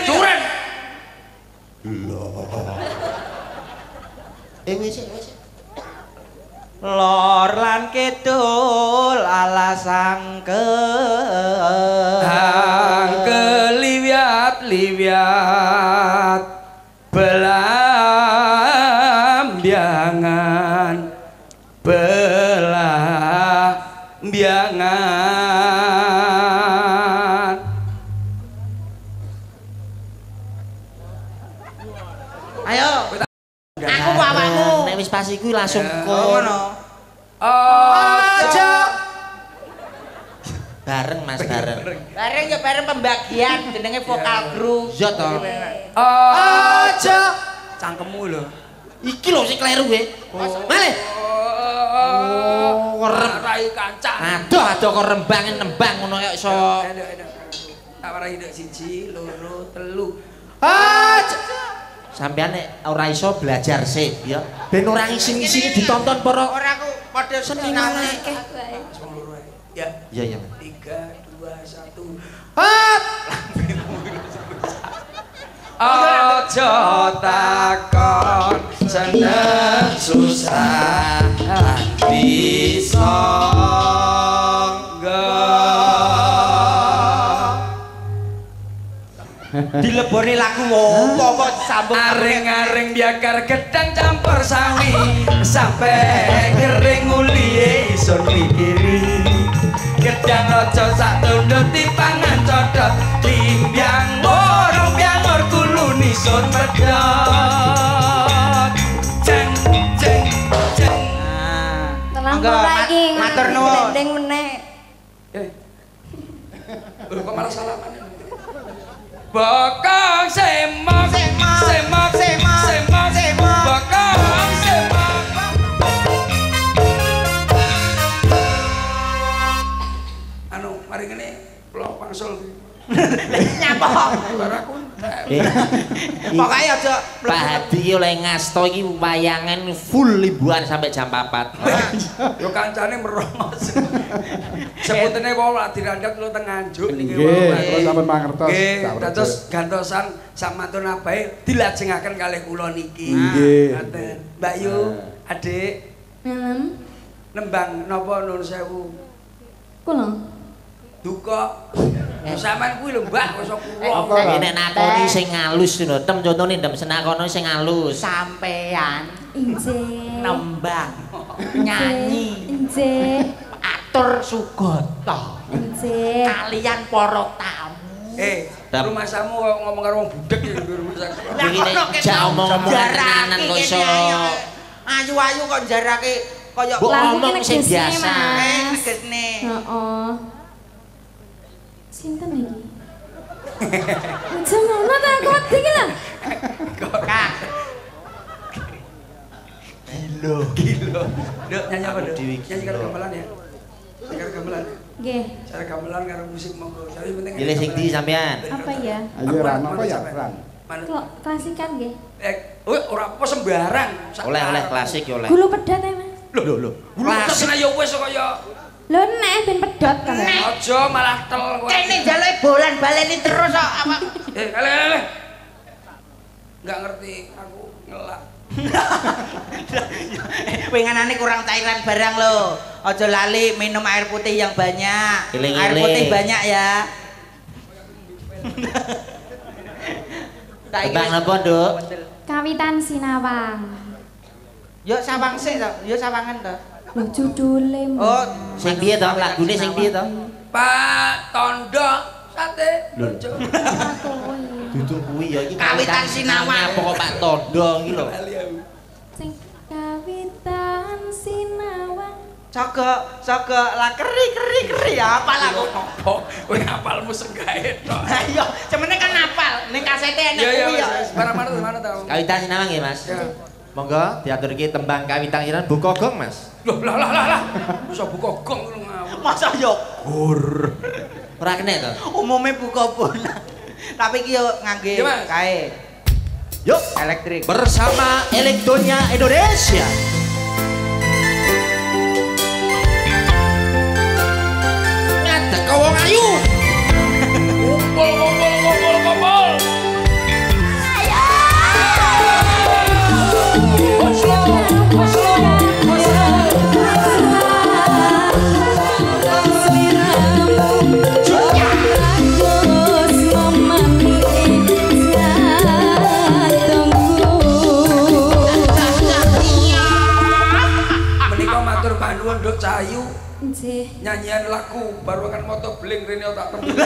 Wis. lor lan kidul alasangke liwat belambiangan Ayo. Aku bapakmu. Nek wis pas iku langsung Ngono. Aja. Bareng Mas, bareng. Bareng ya bareng pembagian jenenge vokal grup. Iya to. Aja. Cangkemmu lho. Iki lho sing kleru kowe. Malih. Rai kancah. Aduh kok rembang nembang ngono kaya iso. Tak warai ndek 1, 2, 3. Aja. Sampeyan nek ora iso belajar sih ya. Ben ora ngising-ngising ditonton para Ora aku padha seniman akeh. Ya. Iya. 3, 2, 1. Aja takon seneng susah bisa dileboni lagu opo kok sambung aring-aring biakar gedang campur sawi sampai kering uliye iso mikiri gedang rojo sak tunduk dipangan codot limbyang borong biangor kuluni sun medot jeng Tenang lagi matur nuwun. Dendeng meneh. Kok malah salaman Bokong semok Bokong semok Anu, mari ngene kula pangsul nyapa. Pokoke aja Pak Hadi oleh ngasto iki wayangan full liburan sampai jam 4. yo kancane merongos sebutene wae lak dirandhak lu teng Nganjuk niki Nggih, kula sampun mangertos. Nggih, dados gantosan sak mantun abahe dilajengaken kalih kula niki. Nggih. Ngaten. Mbak Yu, Adik. Nembang napa nuwun sewu? Kula. Duka. Sampeyan kuwi lho Mbak kok kula. Nek nakoni sing ngalus lho, tem contone ndem senakono sing ngalus. Sampean Injih. nembang nyanyi Injih. atur sugata Injih. kalian para tamu rumah samu ngomong karo wong budhek ya rumah saku. Iki nek jak omong-omong tenanan kok iso ayu-ayu kok jarake kaya ngomong sing biasa. Negesne. Heeh. Sinten iki? Aja ngono ta kok iki lho. Kak. Gila. Nduk nyanyi apa, Nduk? Nyanyi karo gamelan ya. Nyanyi karo gamelan. Nggih. Cara gamelan karo musik monggo. Jadi penting. Pilih sing ndi sampean? Apa ya? Ayo Ran, apa ya Ran? Kok klasikan nggih? Ora apa sembarang. Oleh klasik ya oleh. Gulu pedhot ya, Mas. Lho. Klasik ya wis kaya Lho nek ben pedhot kan. aja malah tel kowe. Kene njaluke bolan baleni terus kok apa. Kale. Enggak ngerti aku ngelak. Winganane kurang cairan barang lo. Aja lali minum air putih yang banyak. Air putih banyak ya. Tembang napa, Nduk? Kawitan Sinawang. Yo sawang sik to, yo sawangan to. Lho judule. Oh, sing piye to? Lagune sing piye to? Pak Tondo sate. Lho. Dudu kuwi ya iki Kawitan Sinawang. Apa kok Pak Tondo iki lho. Sing Kawitan Sinawang. Sogo lah keri apal aku. Apa? Kowe ngapalmu senggae to. Ayo, cemene kan apal. Ning kasete enek kuwi ya. Barang mana to? Kawitan Sinawang ya, Mas. Monggo diaturke tembang kawitan Sinawang buka gong, Mas. Loh, lah. Bisa buka gong lu ngawur. Masa yo gur. Ora kena to. Umume buka pun. Tapi iki yo ngangge kae. Yuk, elektrik. Bersama Elektronya Indonesia. Ngadeg ka wong ayu. Kumpul. Nduk Cahayu. Nggih. Nyanyian lagu Barungan Moto Beling rene tak temu.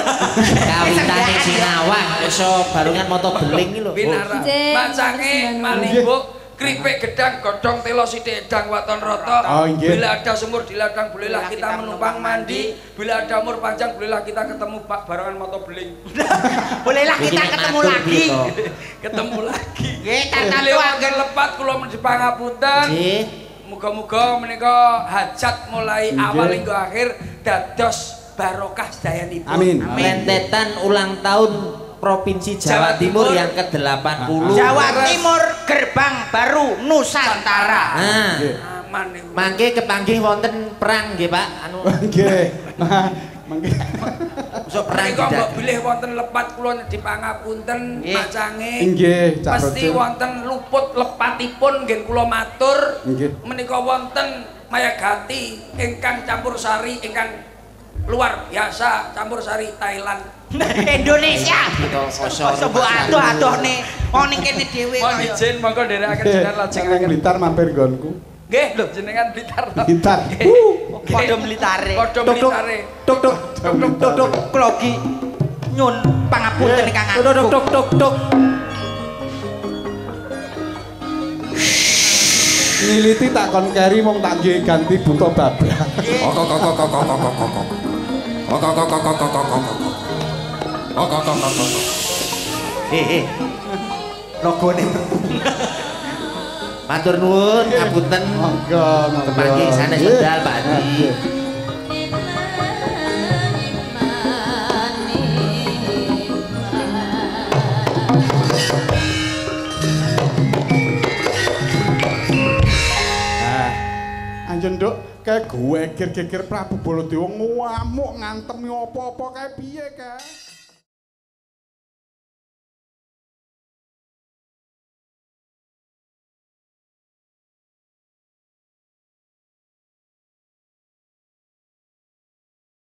Kawitane Sinawang iso Barungan Moto Beling iki lho. Binara. Macange malimbuk kripik gedang godhong telo sithik edang waton rata. Bila ada sumur di ladang bolehlah kita menumpang mandi. Bila ada umur panjang bolehlah kita ketemu Pak Barungan Moto Beling. Bolehlah kita ketemu lagi. Ketemu lagi. Nggih, tartamtu anggen lepat kula dipangapunten. Nggih. Muga-muga menika hajat mulai awal hingga akhir dados barokah sedayanipun. Amin. Rentetan ulang tahun Provinsi Jawa Timur yang ke-80. Jawa Timur gerbang baru Nusantara. Nah, aman niku. Mangke kepanggih wonten perang nggih, Pak. Anu nggih. Mangke. Sok perang kok bilih wonten lepat kula dipangapunten macange. Nggih, Cak Mesti wonten luput lepatipun nggih kula matur. Menika wonten mayagati ingkang campursari ingkang luar biasa campursari Thailand. Indonesia. Sebut adoh-adohne wong ning kene dhewe kaya. Mohon izin monggo nderekaken jenengan lajengaken. Blitar mampir nggonku. Nggih, lho jenengan Blitar. Blitar. Padha Blitare. Padha Blitare. Tuk. Klogi nyun pangapunten Kang Aku. Tuk. Ngiliti tak kon keri mong tak nggih ganti buta babrak. Logone. Matur nuwun, ngapunten. Monggo. Kepanggih sanes medal Pak Adi. Anjen Nduk, kae geger-geger Prabu Baladewa ngamuk ngantemi apa-apa kae piye kae?